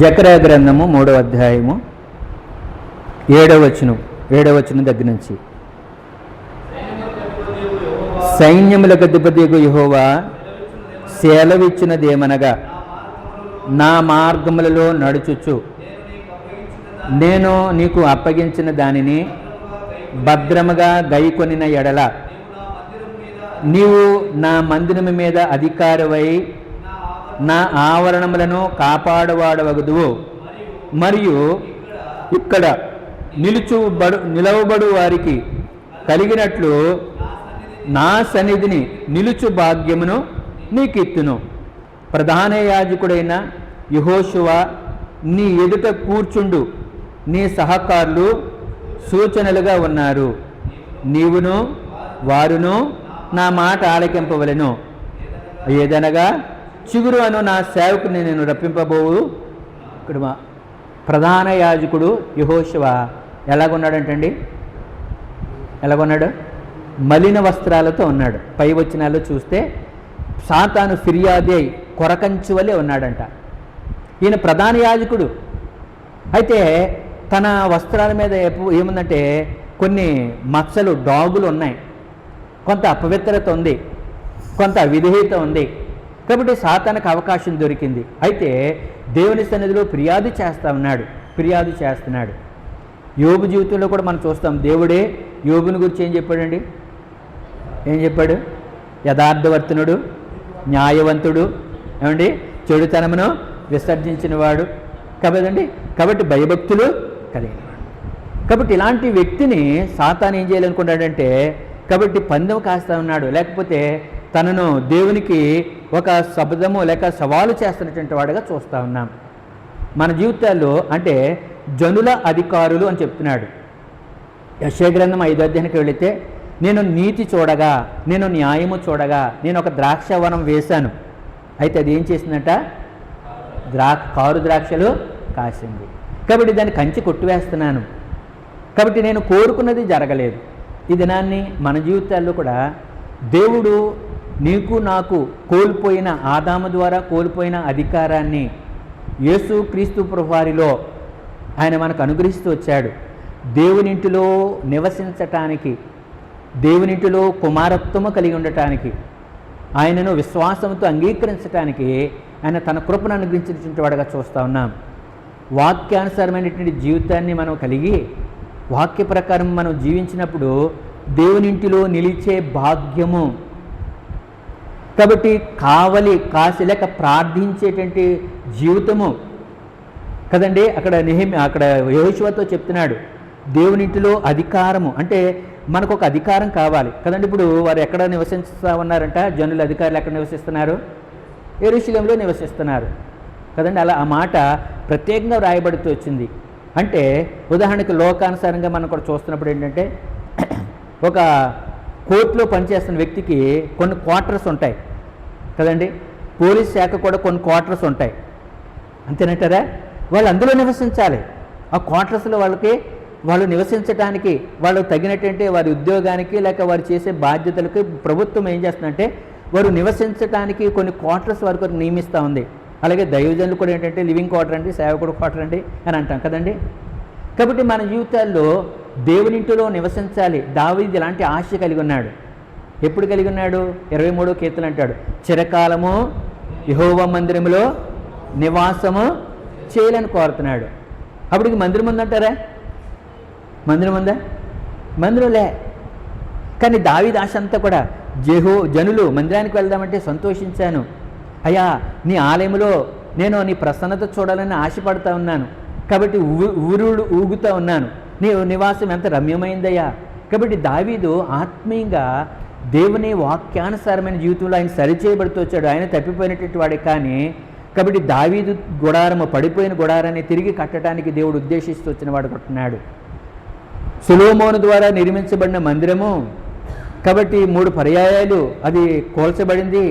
జకర్యా గ్రంథము 3వ అధ్యాయము 7వ వచనం దగ్గర నుంచి. సైన్యములకు అధిపతియగు యెహోవా సెలవిచ్చినదేమనగా, నా మార్గములలో నడుచుచు నేను నీకు అప్పగించిన దానిని భద్రముగా గైకొనిన ఎడల నీవు నా మందిరము మీద అధికారివై నా ఆవరణములను కాపాడువాడవగుదువు. మరియు ఇక్కడ నిలవబడు వారికి కలిగినట్లు నా సన్నిధిని నిలుచు భాగ్యమును నీకిత్తును. ప్రధాన యాజకుడైన యెహోషువ నీ ఎదుట కూర్చుండు నీ సహకారులు సూచనలుగా ఉన్నారు. నీవును వారును నా మాట ఆలకింపవలెను. ఏదనగా చిగురు అను నా సేవకుని నేను రప్పింపబోవు. ఇక్కడ ప్రధాన యాజకుడు యెహోషువ ఎలాగున్నాడంటండి? ఎలాగున్నాడు? మలిన వస్త్రాలతో ఉన్నాడు. పై వచనాల్లో చూస్తే సాతాను ఫిర్యాది అయి కొరకంచు వలె ఉన్నాడంట. ఈయన ప్రధాన యాజకుడు. అయితే తన వస్త్రాల మీద ఏముందంటే కొన్ని మచ్చలు, డాగులు ఉన్నాయి. కొంత అపవిత్రత ఉంది, కొంత అవిధేయత ఉంది. కాబట్టి సాతానుకు అవకాశం దొరికింది. అయితే దేవుని సన్నిధిలో ఫిర్యాదు చేస్తున్నాడు. యోబు జీవితంలో కూడా మనం చూస్తాం. దేవుడే యోబుని గురించి ఏం చెప్పాడండి? ఏం చెప్పాడు? యథార్థవర్తనుడు, న్యాయవంతుడు, ఏమండి, చెడుతనమును విసర్జించినవాడు కాబట్టి భయభక్తులు కలిగినవాడు. కాబట్టి ఇలాంటి వ్యక్తిని సాతాను ఏం చేయాలనుకున్నాడంటే, కాబట్టి పందెం కాస్తా ఉన్నాడు, లేకపోతే తనను దేవునికి ఒక శబ్దము లేక సవాలు చేస్తున్నటువంటి వాడుగా చూస్తూ ఉన్నాం. మన జీవితాల్లో అంటే జనుల అధికారులు అని చెప్తున్నాడు. యెషయా గ్రంథం 5వ అధ్యాయానికి వెళితే, నేను నీతి చూడగా, నేను న్యాయము చూడగా, నేను ఒక ద్రాక్షవనం వేశాను. అయితే అది ఏం చేసిందంట? కారు ద్రాక్షలు కాసింది. కాబట్టి దాన్ని కంచి కొట్టివేస్తున్నాను. కాబట్టి నేను కోరుకున్నది జరగలేదు. ఈ దినాన్ని మన జీవితాల్లో కూడా దేవుడు నీకు నాకు కోల్పోయిన, ఆదాము ద్వారా కోల్పోయిన అధికారాన్ని యేసు క్రీస్తు ప్రభువారిలో ఆయన మనకు అనుగ్రహిస్తూ వచ్చాడు. దేవునింటిలో నివసించటానికి, దేవునింటిలో కుమారత్వము కలిగి ఉండటానికి, ఆయనను విశ్వాసంతో అంగీకరించడానికి ఆయన తన కృపను అనుగ్రహించినటువంటి వాడుగా చూస్తూ ఉన్నాం. వాక్యానుసారమైనటువంటి జీవితాన్ని మనం కలిగి వాక్య ప్రకారం మనం జీవించినప్పుడు దేవునింటిలో నిలిచే భాగ్యము. కాబట్టి కాసి లేక ప్రార్థించేటువంటి జీవితము కదండి. అక్కడ యెహోషువతో చెప్తున్నాడు, దేవునింటిలో అధికారము అంటే మనకు ఒక అధికారం కావాలి కదండి. ఇప్పుడు వారు ఎక్కడ నివసిస్తూ ఉన్నారంట? జనుల అధికారులు ఎక్కడ నివసిస్తున్నారు? యెరూషలేములో నివసిస్తున్నారు కదండి. అలా ఆ మాట ప్రత్యేకంగా వ్రాయబడుతూ వచ్చింది. అంటే ఉదాహరణకు లోకానుసారంగా మనం కూడా చూస్తున్నప్పుడు ఏంటంటే, ఒక కోర్టులో పనిచేస్తున్న వ్యక్తికి కొన్ని క్వార్టర్స్ ఉంటాయి కదండి. పోలీస్ శాఖ కూడా కొన్ని క్వార్టర్స్ ఉంటాయి, అంతేనంటారా? వాళ్ళు అందులో నివసించాలి. ఆ క్వార్టర్స్లో వాళ్ళు నివసించడానికి, వాళ్ళు తగినటువంటి వారి ఉద్యోగానికి లేక వారు చేసే బాధ్యతలకు ప్రభుత్వం ఏం చేస్తుందంటే, వారు నివసించడానికి కొన్ని క్వార్టర్స్ వరకు నియమిస్తూ ఉంది. అలాగే దైవజనులు కూడా ఏంటంటే లివింగ్ క్వార్టర్ అండి, సేవకుడు క్వార్టర్ అండి అని అంటాం కదండి. కాబట్టి మన జీవితాల్లో దేవునింటిలో నివసించాలి. దావీదు ఇలాంటి ఆశ కలిగి ఉన్నాడు. ఎప్పుడు కలిగి ఉన్నాడు? 23వ కీర్తన అంటాడు, చిరకాలము యెహోవా మందిరములో నివాసము చేయాలని కోరుతున్నాడు. అప్పటికి మందిరం ఉందంటారా? మందిరం ఉందా? మందిరంలే. కానీ దావీదు ఆశ అంతా కూడా జనులు మందిరానికి వెళ్దామంటే సంతోషించాను. అయ్యా, నీ ఆలయంలో నేను నీ ప్రసన్నత చూడాలని ఆశపడుతూ ఉన్నాను. కాబట్టి ఊగుతూ ఉన్నాను. నీ నివాసం ఎంత రమ్యమైందయ్యా. కాబట్టి దావీదు ఆత్మీయంగా దేవుని వాక్యానుసారమైన జీవితంలో ఆయన సరిచేయబడుతూ వచ్చాడు. ఆయన తప్పిపోయినటువంటి వాడే. కానీ కాబట్టి దావీదు గుడారము, పడిపోయిన గుడారాన్ని తిరిగి కట్టడానికి దేవుడు ఉద్దేశిస్తూ వచ్చిన వాడు కొట్టున్నాడు. సొలొమోను ద్వారా నిర్మించబడిన మందిరము కాబట్టి 3 పర్యాయాలు అది కోల్చబడింది,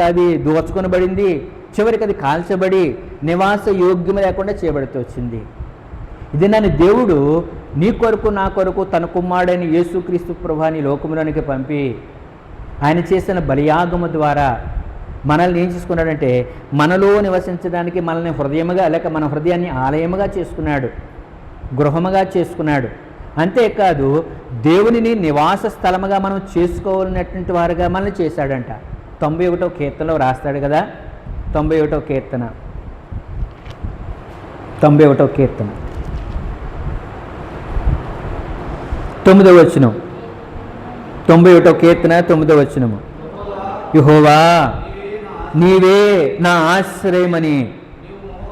అది దోచుకొనబడింది, చివరికి అది కాల్చబడి నివాస యోగ్యం లేకుండా చేయబడుతూ వచ్చింది. ఇది నన్ను దేవుడు నీ కొరకు నా కొరకు తన కుమారుడైన యేసుక్రీస్తు ప్రభువుని లోకములోనికి పంపి ఆయన చేసిన బలియాగము ద్వారా మనల్ని ఏం చేసుకున్నాడంటే మనలో నివసించడానికి మనల్ని హృదయముగా లేక మన హృదయాన్ని ఆలయముగా చేసుకున్నాడు, గృహముగా చేసుకున్నాడు. అంతేకాదు దేవునిని నివాస స్థలముగా మనం చేసుకోవాలన్నటువంటి వారుగా మనల్ని చేశాడంట. 91వ కీర్తనలో రాస్తాడు కదా, 91వ కీర్తన 9వ వచనం, 91వ కీర్తన 9వ వచనము. యెహోవా నీవే నా ఆశ్రయమని,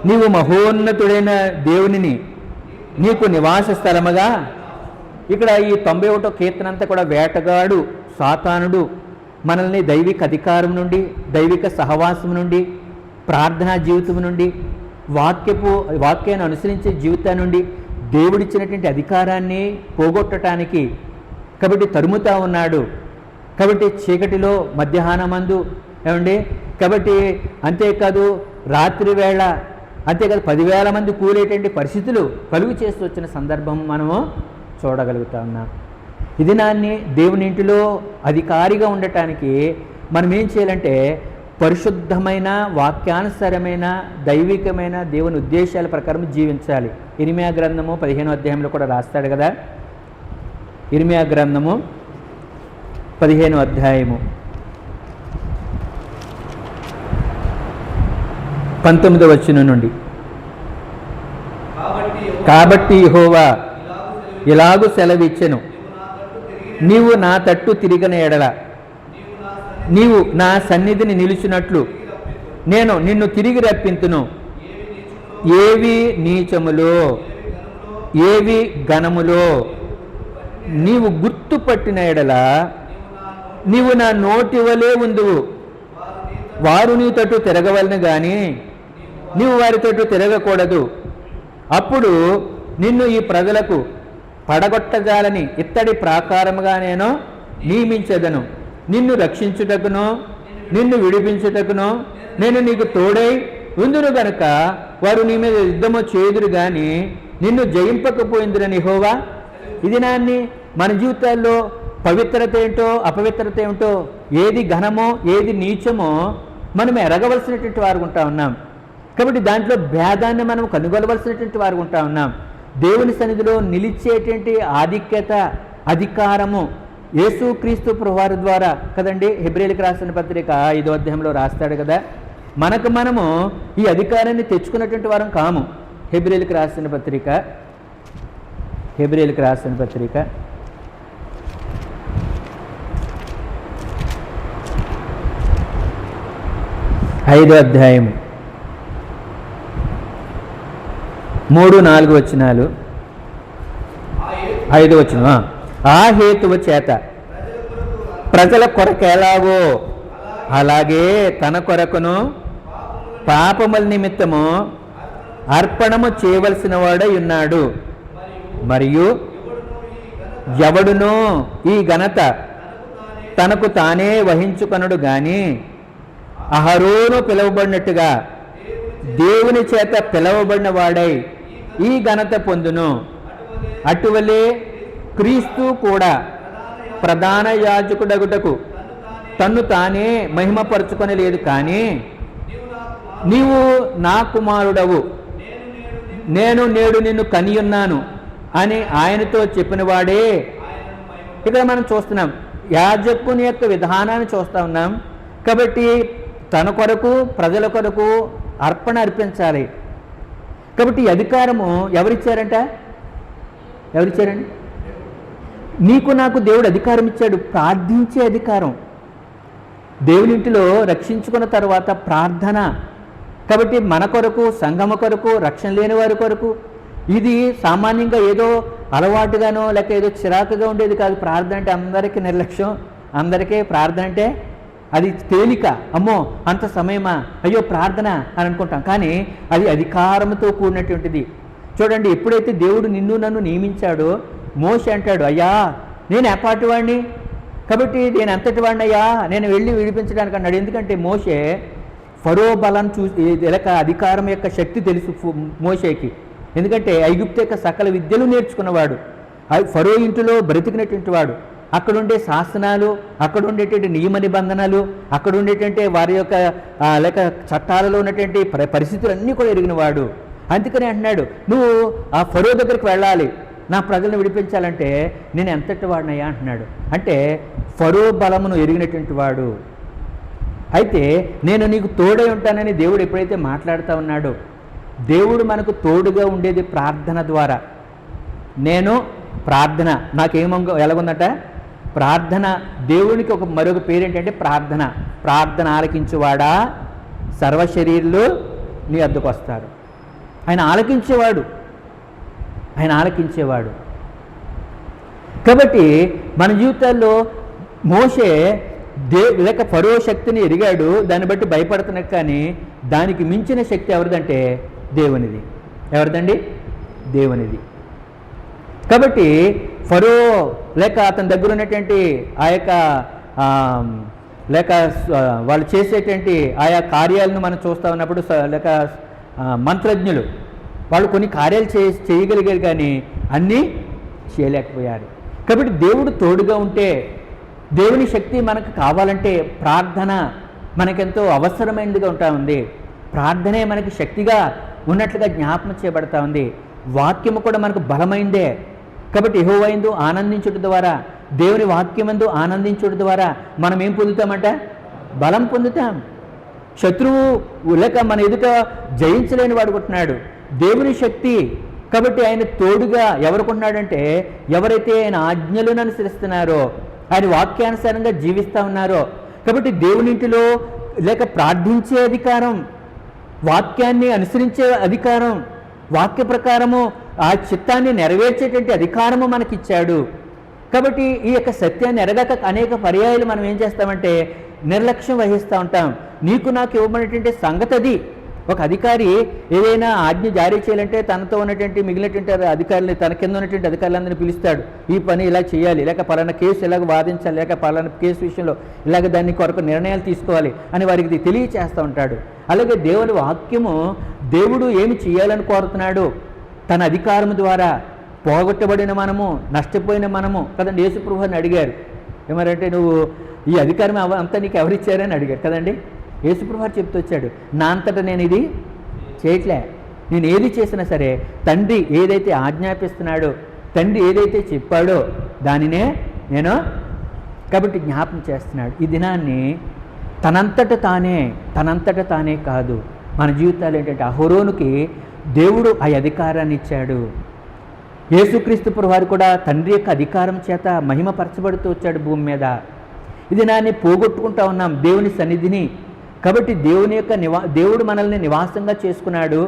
నీవు మహోన్నతుడైన దేవునిని నీకు నివాస స్థలముగా. ఇక్కడ ఈ 91వ కీర్తన అంతా కూడా వేటగాడు సాతానుడు మనల్ని దైవిక అధికారం నుండి, దైవిక సహవాసం నుండి, ప్రార్థనా జీవితం నుండి, వాక్యాన్ని అనుసరించే జీవితం నుండి దేవుడిచ్చినటువంటి అధికారాన్ని పోగొట్టడానికి కాబట్టి తరుముతా ఉన్నాడు. కాబట్టి చీకటిలో మధ్యాహ్నమందు ఏమండి, కాబట్టి అంతేకాదు రాత్రి వేళ, అంతేకాదు 10,000 మంది కూలేటువంటి పరిస్థితులు కలుగు చేస్తూ వచ్చిన సందర్భం మనము చూడగలుగుతా ఉన్నాం. ఇది నాన్ని దేవుని ఇంటిలో అధికారిగా ఉండటానికి మనం ఏం చేయాలంటే పరిశుద్ధమైన వాక్యానుసారమైన దైవికమైన దేవుని ఉద్దేశాల ప్రకారం జీవించాలి. ఇర్మియా గ్రంథము 15వ అధ్యాయంలో కూడా రాస్తాడు కదా. ఇర్మియా గ్రంథము 15వ అధ్యాయము 19వ వచనం నుండి. కాబట్టి యెహోవా ఇలాగు సెలవిచ్చెను, నీవు నా తట్టు తిరిగిన ఎడల నీవు నా సన్నిధిని నిలిచినట్లు నేను నిన్ను తిరిగి రప్పింతును. ఏవి నీచములో ఏవి ఘనములో నీవు గుర్తుపట్టిన ఎడల నీవు నా నోటి వలె ఉందువు. వారు నీ తట్టు తిరగవలను గాని నీవు వారి తట్టు తిరగకూడదు. అప్పుడు నిన్ను ఈ ప్రజలకు పడగొట్టజాలని ఇత్తడి ప్రాకారముగా నేను నియమించదను. నిన్ను రక్షించుటకును నిన్ను విడిపించుటకును నేను నీకు తోడై ఉందును గనుక వారు నీ మీద యుద్ధము చేదురు గాని నిన్ను జయింపకపోయిందురని యెహోవా. ఇది నాన్ని మన జీవితాల్లో పవిత్రత ఏంటో అపవిత్రత ఏమిటో, ఏది ఘనమో ఏది నీచమో మనం ఎరగవలసినటువంటి వారు ఉంటా ఉన్నాం. కాబట్టి దాంట్లో భేదాన్ని మనం కనుగొనవలసినటువంటి వారు ఉంటా ఉన్నాం. దేవుని సన్నిధిలో నిలిచేటువంటి ఆధిక్యత అధికారము యేసుక్రీస్తు ప్రభువారి ద్వారా కదండి. హెబ్రీయులకు రాసిన పత్రిక 5వ అధ్యాయంలో రాస్తాడు కదా, మనము ఈ అధికారాన్ని తెచ్చుకున్నటువంటి వారం కాము. హెబ్రీయులకు రాసిన పత్రిక 5వ అధ్యాయము 3-4 వచనాలు. 5వ వచనం, ఆ హేతువు చేత ప్రజల కొరకు ఎలాగో అలాగే తన కొరకును పాపముల నిమిత్తము అర్పణము చేయవలసిన వాడై ఉన్నాడు. మరియు ఎవడునో ఈ ఘనత తనకు తానే వహించుకొనడు గాని అహరోను పిలువబడినట్టుగా దేవుని చేత పిలువబడిన వాడై ఈ ఘనత పొందును. అటువలే క్రీస్తు కూడా ప్రధాన యాజకుడగుటకు తన్ను తానే మహిమపరుచుకొని లేదు, కానీ నీవు నా కుమారుడవు, నేను నేడు నిన్ను కనియున్నాను అని ఆయనతో చెప్పిన వాడే. ఇక్కడ మనం చూస్తున్నాం యాజకుని యొక్క విధానాన్ని చూస్తూ ఉన్నాం. కాబట్టి తన కొరకు ప్రజల కొరకు అర్పణ అర్పించాలి. కాబట్టి అధికారము ఎవరిచ్చారండి? నీకు నాకు దేవుడు అధికారం ఇచ్చాడు, ప్రార్థించే అధికారం. దేవుని ఇంటిలో రక్షించుకున్న తర్వాత ప్రార్థన. కాబట్టి మన కొరకు, సంఘము కొరకు, రక్షణ లేని వారి కొరకు ఇది సామాన్యంగా ఏదో అలవాటుగానో లేక ఏదో చిరాకుగా ఉండేది కాదు. ప్రార్థన అంటే అందరికీ నిర్లక్ష్యం, అందరికీ ప్రార్థన అంటే అది తేలిక. అమ్మో అంత సమయమా, అయ్యో ప్రార్థన అని అనుకుంటాం. కానీ అది అధికారంతో కూడినటువంటిది. చూడండి, ఎప్పుడైతే దేవుడు నిన్ను నన్ను నియమించాడో మోషే అంటాడు, అయ్యా నేను ఎపాటి వాడిని, కాబట్టి నేను ఎంతటి వాడిని అయ్యా, నేను వెళ్ళి విడిపించడానికి అన్నాడు. ఎందుకంటే మోషే ఫరో బలం చూసి లేక అధికారం యొక్క శక్తి తెలుసు మోషేకి. ఎందుకంటే ఐగుప్తు యొక్క సకల విద్యలు నేర్చుకున్నవాడు, ఫరో ఇంటిలో బ్రతికినటువంటి వాడు. అక్కడ ఉండే శాసనాలు, అక్కడ ఉండేటువంటి నియమ నిబంధనలు, అక్కడ ఉండేటువంటి వారి యొక్క లేక చట్టాలలో ఉన్నటువంటి పరిస్థితులు అన్నీ కూడా ఎరిగిన వాడు. అందుకని అంటున్నాడు, నువ్వు ఆ ఫరో దగ్గరికి వెళ్ళాలి, నా ప్రజలను విడిపించాలంటే నేను ఎంతటి వాడినయ్యా అంటున్నాడు. అంటే ఫరో బలమును ఎరిగినటువంటి వాడు. అయితే నేను నీకు తోడై ఉంటానని దేవుడు ఎప్పుడైతే మాట్లాడుతూ ఉన్నాడో, దేవుడు మనకు తోడుగా ఉండేది ప్రార్థన ద్వారా. నేను ప్రార్థన ఎలాగుందట, ప్రార్థన దేవునికి మరొక పేరు ఏంటంటే ప్రార్థన. ప్రార్థన ఆలకించేవాడా సర్వశరీరులు నీ వద్దకు వస్తారు. ఆయన ఆలకించేవాడు. కాబట్టి మన జీవితాల్లో మోషే లేక ఫరో శక్తిని ఎరిగాడు, దాన్ని బట్టి భయపడుతున్నాడు. కానీ దానికి మించిన శక్తి ఎవరిదంటే దేవునిది. ఎవరిదండి? దేవునిది. కాబట్టి ఫరో లేక అతని దగ్గర ఉన్నటువంటి ఆ యొక్క లేక వాళ్ళు చేసేటువంటి ఆయా కార్యాలను మనం చూస్తూ ఉన్నప్పుడు లేక మంత్రజ్ఞులు వాళ్ళు కొన్ని కార్యాలు చేయగలిగారు, కానీ అన్నీ చేయలేకపోయారు. కాబట్టి దేవుడు తోడుగా ఉంటే, దేవుని శక్తి మనకు కావాలంటే ప్రార్థన మనకెంతో అవసరమైనదిగా ఉంటా ఉంది. ప్రార్థనే మనకి శక్తిగా ఉన్నట్లుగా జ్ఞాపకం చేయబడతా ఉంది. వాక్యము కూడా మనకు బలమైందే. కాబట్టి యెహోవాయందు ఆనందించుట ద్వారా, దేవుని వాక్యమందు ఆనందించుట ద్వారా మనం ఏం పొందుతామంట? బలం పొందుతాం. శత్రువు లేక మన ఎదుట జయించలేని వాడు కొంటున్నాడు దేవుని శక్తి. కాబట్టి ఆయన తోడుగా ఎవరుకుంటున్నాడంటే ఎవరైతే ఆయన ఆజ్ఞలను అనుసరిస్తున్నారో, ఆయన వాక్యానుసారంగా జీవిస్తూ ఉన్నారో. కాబట్టి దేవునింటిలో లేక ప్రార్థించే అధికారం, వాక్యాన్ని అనుసరించే అధికారం, వాక్య ప్రకారము ఆ చిత్తాన్ని నెరవేర్చేటువంటి అధికారము మనకిచ్చాడు. కాబట్టి ఈ యొక్క సత్యాన్ని ఎరగక అనేక పర్యాయాలు మనం ఏం చేస్తామంటే నిర్లక్ష్యం వహిస్తూ ఉంటాం. నీకు నాకు ఇవ్వబడినటువంటి సంగతి అది. ఒక అధికారి ఏదైనా ఆజ్ఞ జారీ చేయాలంటే తనతో ఉన్నటువంటి మిగిలినటువంటి అధికారులు, తన కింద ఉన్నటువంటి అధికారులందరినీ పిలుస్తాడు. ఈ పని ఇలా చేయాలి, లేక పలానా కేసు ఇలాగ వాదించాలి, లేక పలానా కేసు విషయంలో ఇలాగ దాన్ని కొరకు నిర్ణయాలు తీసుకోవాలి అని వారికి తెలియచేస్తూ ఉంటాడు. అలాగే దేవుని వాక్యము దేవుడు ఏమి చేయాలని కోరుతున్నాడు తన అధికారం ద్వారా. పోగొట్టబడిన మనము, నష్టపోయిన మనము కదండి. యేసుప్రభువుని అడిగారు, ఏమరంటే నువ్వు ఈ అధికారం అంతా నీకు ఎవరిచ్చారని అడిగారు కదండి. యేసుప్రభు చెప్తూ వచ్చాడు, నా అంతటా నేను ఇది చేయట్లే. నేను ఏది చేసినా సరే తండ్రి ఏదైతే ఆజ్ఞాపిస్తున్నాడో, తండ్రి ఏదైతే చెప్పాడో దానినే నేను కాబట్టి జ్ఞాపకం చేస్తున్నాడు. ఈ దినాన్ని తనంతట తానే కాదు, మన జీవితాలు ఏంటంటే అహరోనుకి దేవుడు ఆ అధికారాన్ని ఇచ్చాడు. యేసుక్రీస్తు ప్రభువారు కూడా తండ్రి యొక్క అధికారం చేత మహిమపరచబడుతూ వచ్చాడు భూమి మీద. ఇది నాన్ని పోగొట్టుకుంటా ఉన్నాం దేవుని సన్నిధిని. కాబట్టి దేవుని యొక్క దేవుడు మనల్ని నివాసంగా చేసుకున్నాడు.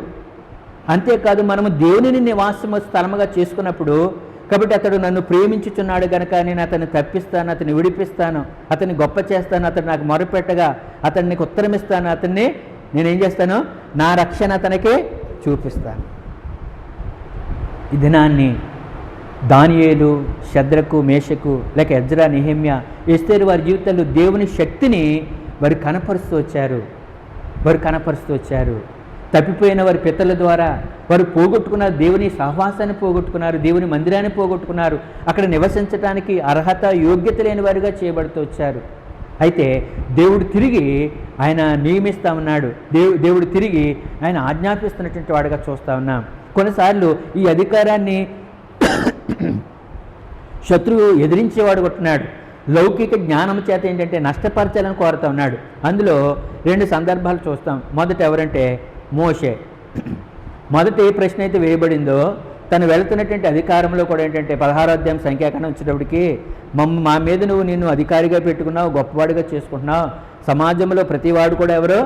అంతేకాదు మనము దేవునిని నివాసము స్థలముగా చేసుకున్నప్పుడు, కాబట్టి అతడు నన్ను ప్రేమించుచున్నాడు కనుక నేను అతన్ని తప్పిస్తాను, అతన్ని విడిపిస్తాను, అతన్ని గొప్ప చేస్తాను, అతను నాకు మొరపెట్టగా అతనికి ఉత్తరమిస్తాను, అతన్ని నేనేం చేస్తాను, నా రక్షణ అతనికి చూపిస్తాను. ఈ దినాన్ని దానియేలు, శద్రకు, మేషకు, లేక ఎజ్రా, నెహెమ్యా, ఎస్తేరు వారి జీవితాల్లో దేవుని శక్తిని వారు కనపరుస్తూ వచ్చారు. తప్పిపోయిన వారి పితల ద్వారా వారు పోగొట్టుకున్నారు, దేవుని సహవాసాన్ని పోగొట్టుకున్నారు, దేవుని మందిరాన్ని పోగొట్టుకున్నారు, అక్కడ నివసించడానికి అర్హత యోగ్యత లేని వారుగా చేయబడుతూ వచ్చారు. అయితే దేవుడు తిరిగి ఆయన నియమిస్తూ ఉన్నాడు, దేవుడు తిరిగి ఆయన ఆజ్ఞాపిస్తున్నటువంటి వాడుగా చూస్తూ ఉన్నాం. కొన్నిసార్లు ఈ అధికారాన్ని శత్రువు ఎదిరించేవాడు కొట్టున్నాడు. లౌకిక జ్ఞానం చేత ఏంటంటే నష్టపరచాలని కోరుతూ ఉన్నాడు. అందులో 2 సందర్భాలు చూస్తాం. మొదట ఎవరంటే మోషే. మొదట ఏ ప్రశ్న అయితే వేయబడిందో తను వెళుతున్నటువంటి అధికారంలో కూడా ఏంటంటే 16వ అధ్యాయం సంఖ్యాకాండం వచ్చేటప్పటికి, మా మీద నిన్ను అధికారిగా పెట్టుకున్నావు, గొప్పవాడిగా చేసుకుంటున్నావు, సమాజంలో ప్రతివాడు కూడా ఎవరో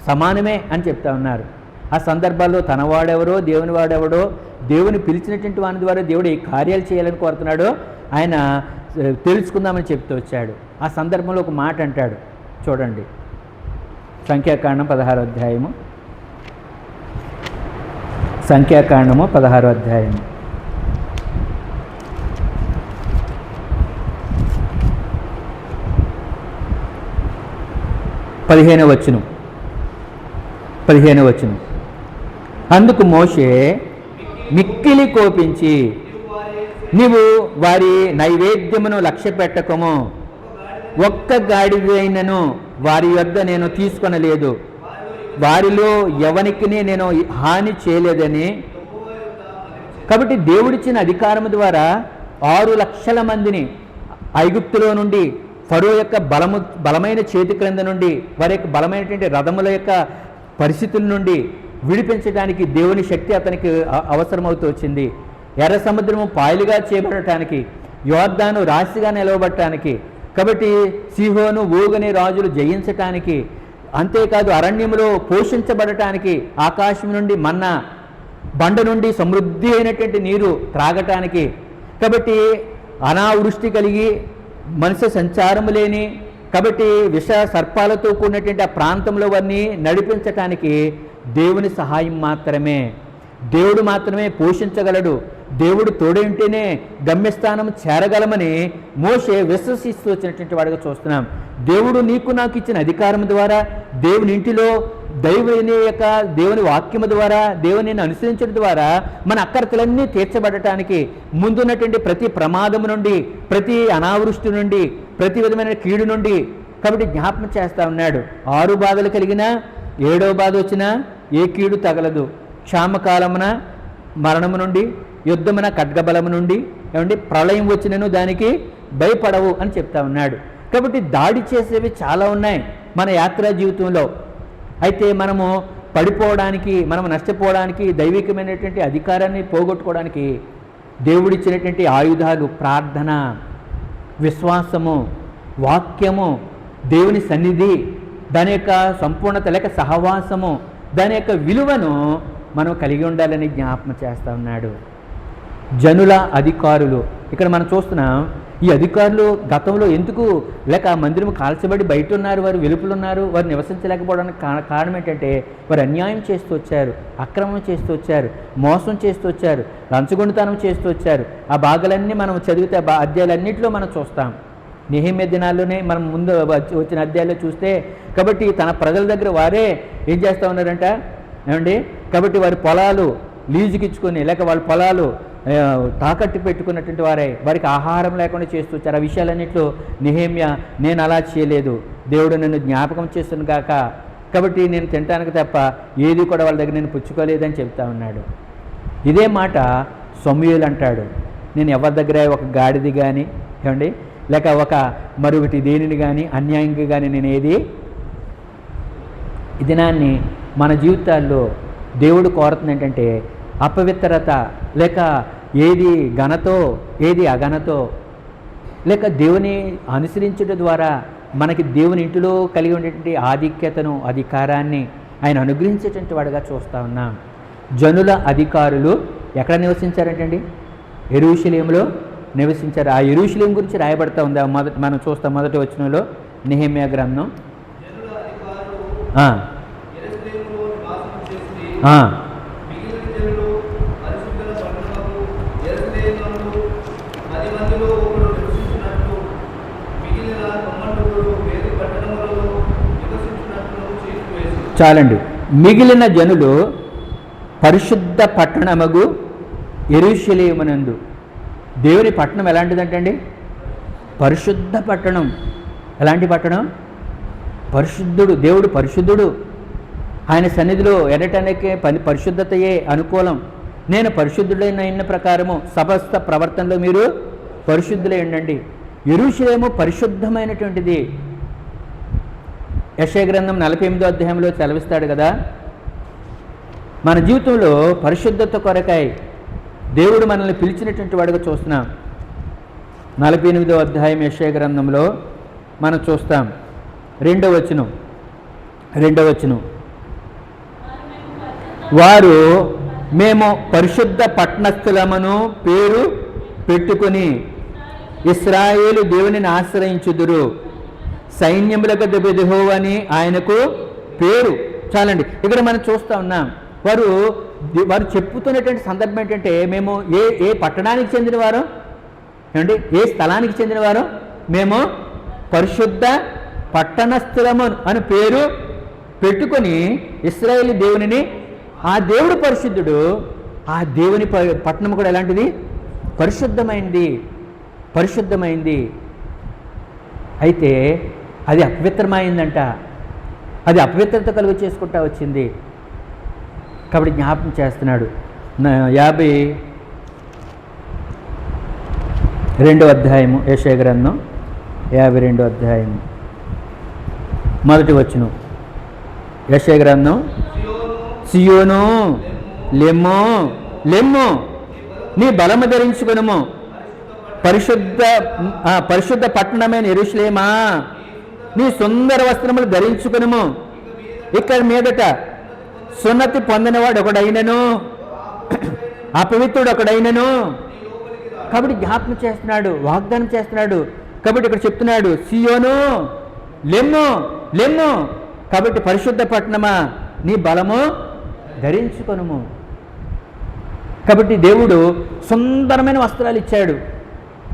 సమానమే అని చెప్తా ఉన్నారు. ఆ సందర్భాల్లో తనవాడెవరో దేవుని వాడెవడో, దేవుని పిలిచినటువంటి వాని ద్వారా దేవుడు ఏ కార్యాలు చేయాలని కోరుతున్నాడో ఆయన తెలుసుకుందామని చెప్తూ వచ్చాడు. ఆ సందర్భంలో ఒక మాట అంటాడు చూడండి, సంఖ్యాకాండం 16వ అధ్యాయము, సంఖ్యాకాండము 16వ అధ్యాయము 15వ వచనం. అందుకు మోషే మిక్కిలి కోపించి నీవు వారి నైవేద్యమును లక్ష్య పెట్టకము, ఒక్క గాడిదైనను వారి యొద్ద నేను తీసుకొనలేదు, వారిలో ఎవనికి నేను హాని చేయలేదని. కాబట్టి దేవుడిచ్చిన అధికారము ద్వారా 6 లక్షల మందిని ఐగుప్తులో నుండి, ఫరో యొక్క బలమైన చేతి క్రింద నుండి, వారి యొక్క బలమైనటువంటి రథముల యొక్క పరిస్థితుల నుండి విడిపించడానికి దేవుని శక్తి అతనికి అవసరమవుతూ వచ్చింది. ఎర్ర సముద్రము పాయలుగా చేయబడటానికి, యోర్దాను రాశిగా నిలవబడటానికి, కాబట్టి సీహోను ఓగనే రాజులు జయించటానికి, అంతేకాదు అరణ్యములో పోషించబడటానికి, ఆకాశం నుండి మన్నా, బండ నుండి సమృద్ధి అయినటువంటి నీరు త్రాగటానికి, కాబట్టి అనావృష్టి కలిగి మనుష్య సంచారము లేని, కాబట్టి విష సర్పాలతో కూడినటువంటి ఆ ప్రాంతంలో వారిని నడిపించటానికి దేవుని సహాయం మాత్రమే, దేవుడు మాత్రమే పోషించగలడు. దేవుడు తోడే ఉంటేనే గమ్యస్థానం చేరగలమని మోషే విశ్వసిస్తూ వచ్చినటువంటి వాడిగా చూస్తున్నాం. దేవుడు నీకు నాకు ఇచ్చిన అధికారం ద్వారా, దేవుని ఇంటిలో దేవుని వాక్యము ద్వారా, దేవుని అనుసరించడం ద్వారా మన అక్కరతలన్నీ తీర్చబడటానికి, ముందున్నటువంటి ప్రతి ప్రమాదము నుండి, ప్రతి అనావృష్టి నుండి, ప్రతి విధమైన కీడు నుండి కాబట్టి జ్ఞాపకం చేస్తూ ఉన్నాడు. 6 బాధలు కలిగినా 7వ బాధ వచ్చినా ఏ కీడు తగలదు. క్షామకాలమున మరణము నుండి, యుద్ధమున ఖడ్గబలము నుండి, ఏమండి ప్రళయం వచ్చినను దానికి భయపడవు అని చెప్తా ఉన్నాడు. కాబట్టి దాడి చేసేవి చాలా ఉన్నాయి మన యాత్రా జీవితంలో. అయితే మనము పడిపోవడానికి, మనము నష్టపోవడానికి, దైవికమైనటువంటి అధికారాన్ని పోగొట్టుకోవడానికి దేవుడిచ్చినటువంటి ఆయుధాలు ప్రార్థన, విశ్వాసము, వాక్యము, దేవుని సన్నిధి, దాని యొక్క సంపూర్ణత లేక సహవాసము, దాని యొక్క విలువను మనం కలిగి ఉండాలని జ్ఞాపకం చేస్తూ ఉన్నాడు. జనుల అధికారులు, ఇక్కడ మనం చూస్తున్నాం. ఈ అధికారులు గతంలో ఎందుకు లేక ఆ మందిరం కాల్చబడి బయట ఉన్నారు, వారు వెలుపులున్నారు, వారు నివసించలేకపోవడానికి కారణం ఏంటంటే వారు అన్యాయం చేస్తూ వచ్చారు, అక్రమం చేస్తూ వచ్చారు, మోసం చేస్తూ వచ్చారు, లంచగొండితనం చేస్తూ వచ్చారు. ఆ భాగాలన్నీ మనం చదివితే అధ్యాయాలన్నింటిలో మనం చూస్తాం. నెహెమ్యా దినాల్లోనే మనం ముందు వచ్చిన అధ్యాయాల్లో చూస్తే, కాబట్టి తన ప్రజల దగ్గర వారే ఏం చేస్తూ ఉన్నారంట ఏమండి, కాబట్టి వారి పొలాలు లీజుకిచ్చుకొని లేక వాళ్ళ పొలాలు తాకట్టు పెట్టుకున్నటువంటి వారే వారికి ఆహారం లేకుండా చేస్తూ వచ్చారు. ఆ విషయాలన్నింటిలో నెహెమ్యా నేను అలా చేయలేదు, దేవుడు నన్ను జ్ఞాపకం చేస్తును గాక, కాబట్టి నేను తినటానికి తప్ప ఏది కూడా వాళ్ళ దగ్గర నేను పుచ్చుకోలేదని చెప్తా ఉన్నాడు. ఇదే మాట సమూయేలు అంటాడు, నేను ఎవరి దగ్గర ఒక గాడిది కానీ ఏమండి లేక ఒక మరొకటి దేనిని కానీ అన్యాయంగా కానీ నేను ఏది. ఈ దినాన్ని మన జీవితాల్లో దేవుడు కోరుతుంది ఏంటంటే అపవిత్రత లేక ఏది ఘనతో ఏది అఘనతో లేక దేవుని అనుసరించడం ద్వారా మనకి దేవుని ఇంటిలో కలిగి ఉండేటువంటి ఆధిక్యతను, అధికారాన్ని ఆయన అనుగ్రహించేటువంటి వాడుగా చూస్తూ ఉన్నాం. జనుల అధికారులు ఎక్కడ నివసించారంటండి? యెరూషలేములో నివసించారు. ఆ యెరూషలేం గురించి రాయబడతా ఉంది. మనం చూస్తాం మొదటి వచనంలో నెహెమ్యా గ్రంథం. చాలండి. మిగిలిన జనులు పరిశుద్ధ పట్టణమగు యెరూషలేమునందు. దేవుని పట్టణం ఎలాంటిదంటండి? పరిశుద్ధ పట్టణం. ఎలాంటి పట్టణం? పరిశుద్ధుడు. దేవుడు పరిశుద్ధుడు. ఆయన సన్నిధిలో ఎడటానికి పరిశుద్ధతయే అనుకూలం. నేను పరిశుద్ధుడైన ప్రకారము సమస్త ప్రవర్తనలో మీరు పరిశుద్ధులై ఉండండి. యెరూషలేము పరిశుద్ధమైనటువంటిది. యెషయా గ్రంథం 48వ అధ్యాయంలో సెలవిస్తాడు కదా, మన జీవితంలో పరిశుద్ధత కొరకై దేవుడు మనల్ని పిలిచినటువంటి వాడుగా చూస్తున్నాం. 48వ అధ్యాయం యెషయా గ్రంథంలో మనం చూస్తాం. 2వ వచనం, వారు మేము పరిశుద్ధ పట్టణస్థలమును పేరు పెట్టుకుని ఇశ్రాయేలు దేవునిని ఆశ్రయించుదురు, సైన్యములకు యెహోవా అని ఆయనకు పేరు. చాలండి. ఇక్కడ మనం చూస్తూ ఉన్నాం. వారు చెప్పుతున్నటువంటి సందర్భం ఏంటంటే మేము ఏ పట్టణానికి చెందినవారు ఏమండి, ఏ స్థలానికి చెందినవారు? మేము పరిశుద్ధ పట్టణస్థలము అని పేరు పెట్టుకొని ఇశ్రాయేలు దేవునిని, ఆ దేవుడు పరిశుద్ధుడు, ఆ దేవుని పట్టణం కూడా ఎలాంటిది? పరిశుద్ధమైంది. అయితే అది అపవిత్రమైందంట. అది అపవిత్రత కలుగు చేసుకుంటా వచ్చింది. కాబట్టి జ్ఞాపకం చేస్తున్నాడు. 52వ అధ్యాయము, యెషయా గ్రంథం 52వ అధ్యాయము మొదటి వచనం. యెషయా గ్రంథం, సియోను లెమ్ము లెమ్ము, నీ బలము ధరించుకొనుము, పరిశుద్ధ పట్టణమైన యెరూషలేమా, నీ సుందర వస్త్రములు ధరించుకొనుము. ఇక్కడ మీదట సున్నతి పొందినవాడు ఒకడైనను, అపవిత్రుడు ఒకడైనను. కాబట్టి జ్ఞాపకం చేస్తున్నాడు, వాగ్దానం చేస్తున్నాడు. కాబట్టి ఇక్కడ చెప్తున్నాడు, సియోను లెమ్ము లెమ్ము, కాబట్టి పరిశుద్ధ పట్టణమా నీ బలము ధరించుకొనుము. కాబట్టి దేవుడు సుందరమైన వస్త్రాలు ఇచ్చాడు.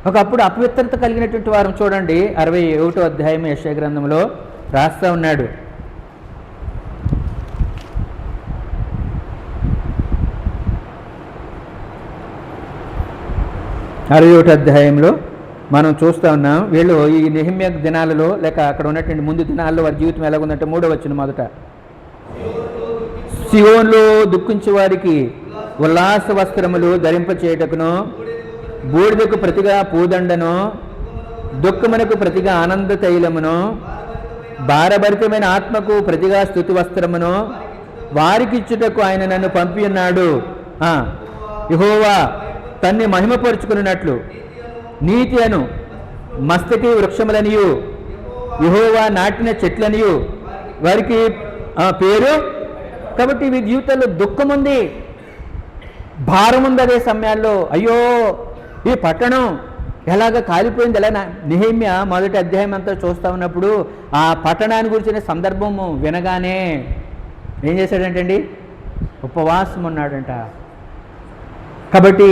ఒకప్పుడు అపవిత్రత కలిగినటువంటి వారు చూడండి, 61వ అధ్యాయం యెషయా గ్రంథంలో రాస్తా ఉన్నాడు. అధ్యాయంలో మనం చూస్తూ ఉన్నాం. వీళ్ళు ఈ నెహెమ్యా దినాలలో లేక అక్కడ ఉన్నటువంటి ముందు దినాల్లో వారి జీవితం ఎలాగుందంటే 3వ వచనం మొదట, సియోన్లో దుఃఖించే వారికి ఉల్లాస వస్త్రములు ధరింపచేయుటకును, బూడిదకు ప్రతిగా పూదండను, దుఃఖమునకు ప్రతిగా ఆనంద తైలమును, భారభరితమైన ఆత్మకు ప్రతిగా స్తుతి వస్త్రమును వారికిచ్చుటకు ఆయన నన్ను పంపి ఉన్నాడు. యెహోవా తన్ని మహిమపరుచుకున్నట్లు నీతి అను మస్తకి వృక్షములనియు, యెహోవా నాటిన చెట్లనియు వారికి పేరు. కాబట్టి వీరి జీవితంలో దుఃఖం ఉంది, భారం ఉంది. అదే సమయాల్లో అయ్యో ఈ పట్టణం ఎలాగ కాలిపోయింది. ఎలా నెహెమ్యా మొదటి అధ్యాయం అంతా చూస్తూ ఉన్నప్పుడు ఆ పట్టణాన్ని గురించిన సందర్భము వినగానే ఏం చేశాడంటండి, ఉపవాసం ఉన్నాడంట. కాబట్టి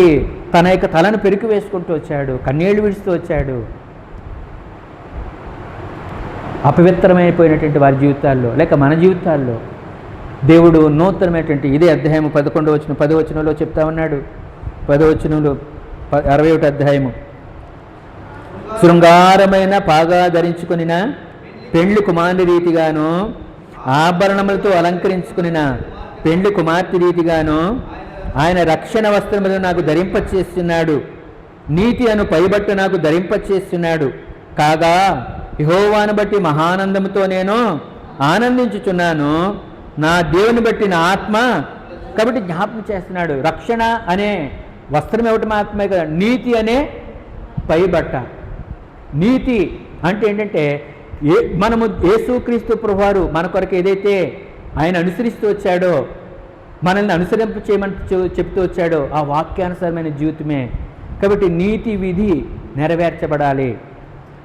తన యొక్క తలను పెరికి వేసుకుంటూ వచ్చాడు, కన్నీళ్లు విడుస్తూ వచ్చాడు. అపవిత్రమైపోయినటువంటి వారి జీవితాల్లో లేక మన జీవితాల్లో దేవుడు నూతనమైనటువంటి ఇదే అధ్యాయము 11వ వచనం 10వ వచనంలో చెప్తా ఉన్నాడు. 10వ వచనంలో 61వ అధ్యాయము, శృంగారమైన పాగా ధరించుకునిన పెండ్లి కుమార్తె రీతిగాను, ఆభరణములతో అలంకరించుకునిన పెండ్లి కుమార్తె రీతిగాను ఆయన రక్షణ వస్త్రములు నాకు ధరింపచేస్తున్నాడు, నీతి అను పైబట్ట నాకు ధరింపచేస్తున్నాడు. కాగా యెహోవాను బట్టి మహానందముతో నేను ఆనందించుచున్నాను, నా దేవుని బట్టి నా ఆత్మ. కాబట్టి జ్ఞాపకం చేస్తున్నాడు, రక్షణ అనే వస్త్రం ఇవ్వటం మాత్రమే కదా, నీతి అనే పైబట్ట. నీతి అంటే ఏంటంటే మనము యేసుక్రీస్తు ప్రభువారు మన కొరకు ఏదైతే ఆయన అనుసరిస్తూ వచ్చాడో, మనల్ని అనుసరింప చేయమని చెప్తూ వచ్చాడో ఆ వాక్యానుసారమైన జీవితమే. కాబట్టి నీతి విధి నెరవేర్చబడాలి.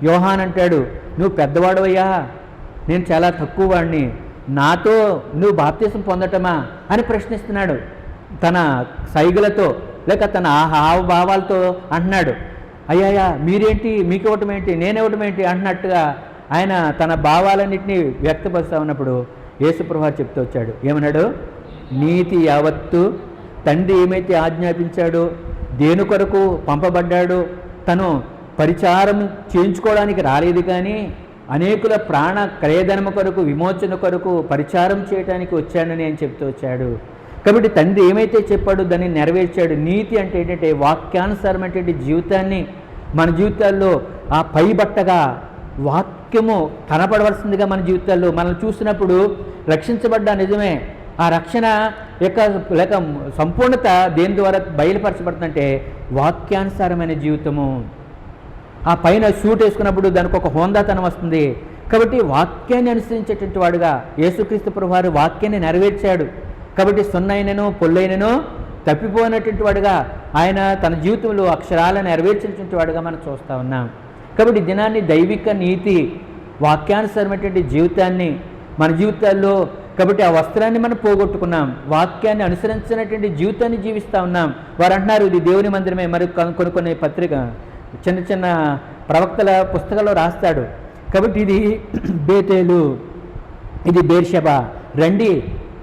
యోహాన్ అంటాడు, నువ్వు పెద్దవాడవయ్యా, నేను చాలా తక్కువ వాడిని, నాతో నువ్వు బాప్తిసం పొందటమా అని ప్రశ్నిస్తున్నాడు. తన సైగలతో లేక తన హావభావాలతో అంటున్నాడు. అయ్యాయా మీరేంటి, మీకు ఇవ్వటం ఏంటి, నేను ఇవ్వటం ఏంటి అంటున్నట్టుగా ఆయన తన భావాలన్నింటినీ వ్యక్తపరుస్తూ ఉన్నప్పుడు యేసుప్రభువు చెప్తూ వచ్చాడు. ఏమన్నాడు, నీతి యావత్తు తండ్రి ఏమైతే ఆజ్ఞాపించాడో, దేని కొరకు పంపబడ్డాడో, తను పరిచారం చేయించుకోవడానికి రాలేదు కానీ అనేకుల ప్రాణ క్రయధనము కొరకు, విమోచన కొరకు పరిచారం చేయడానికి వచ్చాడని ఆయన చెప్తూ వచ్చాడు. కాబట్టి తండ్రి ఏమైతే చెప్పాడో దాన్ని నెరవేర్చాడు. నీతి అంటే ఏంటంటే వాక్యానుసారమైనటువంటి జీవితాన్ని మన జీవితాల్లో ఆ పైబట్టగా వాక్యము కనపడవలసిందిగా మన జీవితాల్లో మనల్ని చూసినప్పుడు రక్షించబడ్డా నిజమే, ఆ రక్షణ యొక్క లేక సంపూర్ణత దేని ద్వారా బయలుపరచబడుతుందంటే వాక్యానుసారమైన జీవితము. ఆ పైన షూట్ వేసుకున్నప్పుడు దానికి ఒక హోందాతనం వస్తుంది. కాబట్టి వాక్యాన్ని అనుసరించేటువంటి వాడుగా యేసుక్రీస్తు ప్రభువారు వాక్యాన్ని నెరవేర్చాడు. కాబట్టి సున్నైనను పొల్లైనను తప్పిపోయినటువంటి వాడుగా ఆయన తన జీవితంలో అక్షరాలను నెరవేర్చినటువంటి వాడుగా మనం చూస్తూ ఉన్నాం. కాబట్టి దినాన్ని దైవిక నీతి వాక్యానుసారమైనటువంటి జీవితాన్ని మన జీవితాల్లో, కాబట్టి ఆ వస్త్రాన్ని మనం పోగొట్టుకున్నాం, వాక్యాన్ని అనుసరించినటువంటి జీవితాన్ని జీవిస్తూ ఉన్నాం. వారు అంటున్నారు ఇది దేవుని మందిరమే. మరి కొన్ని పత్రిక చిన్న చిన్న ప్రవక్తల పుస్తకాల్లో రాస్తాడు. కాబట్టి ఇది బేతేలు, ఇది బేర్షెబా, రండి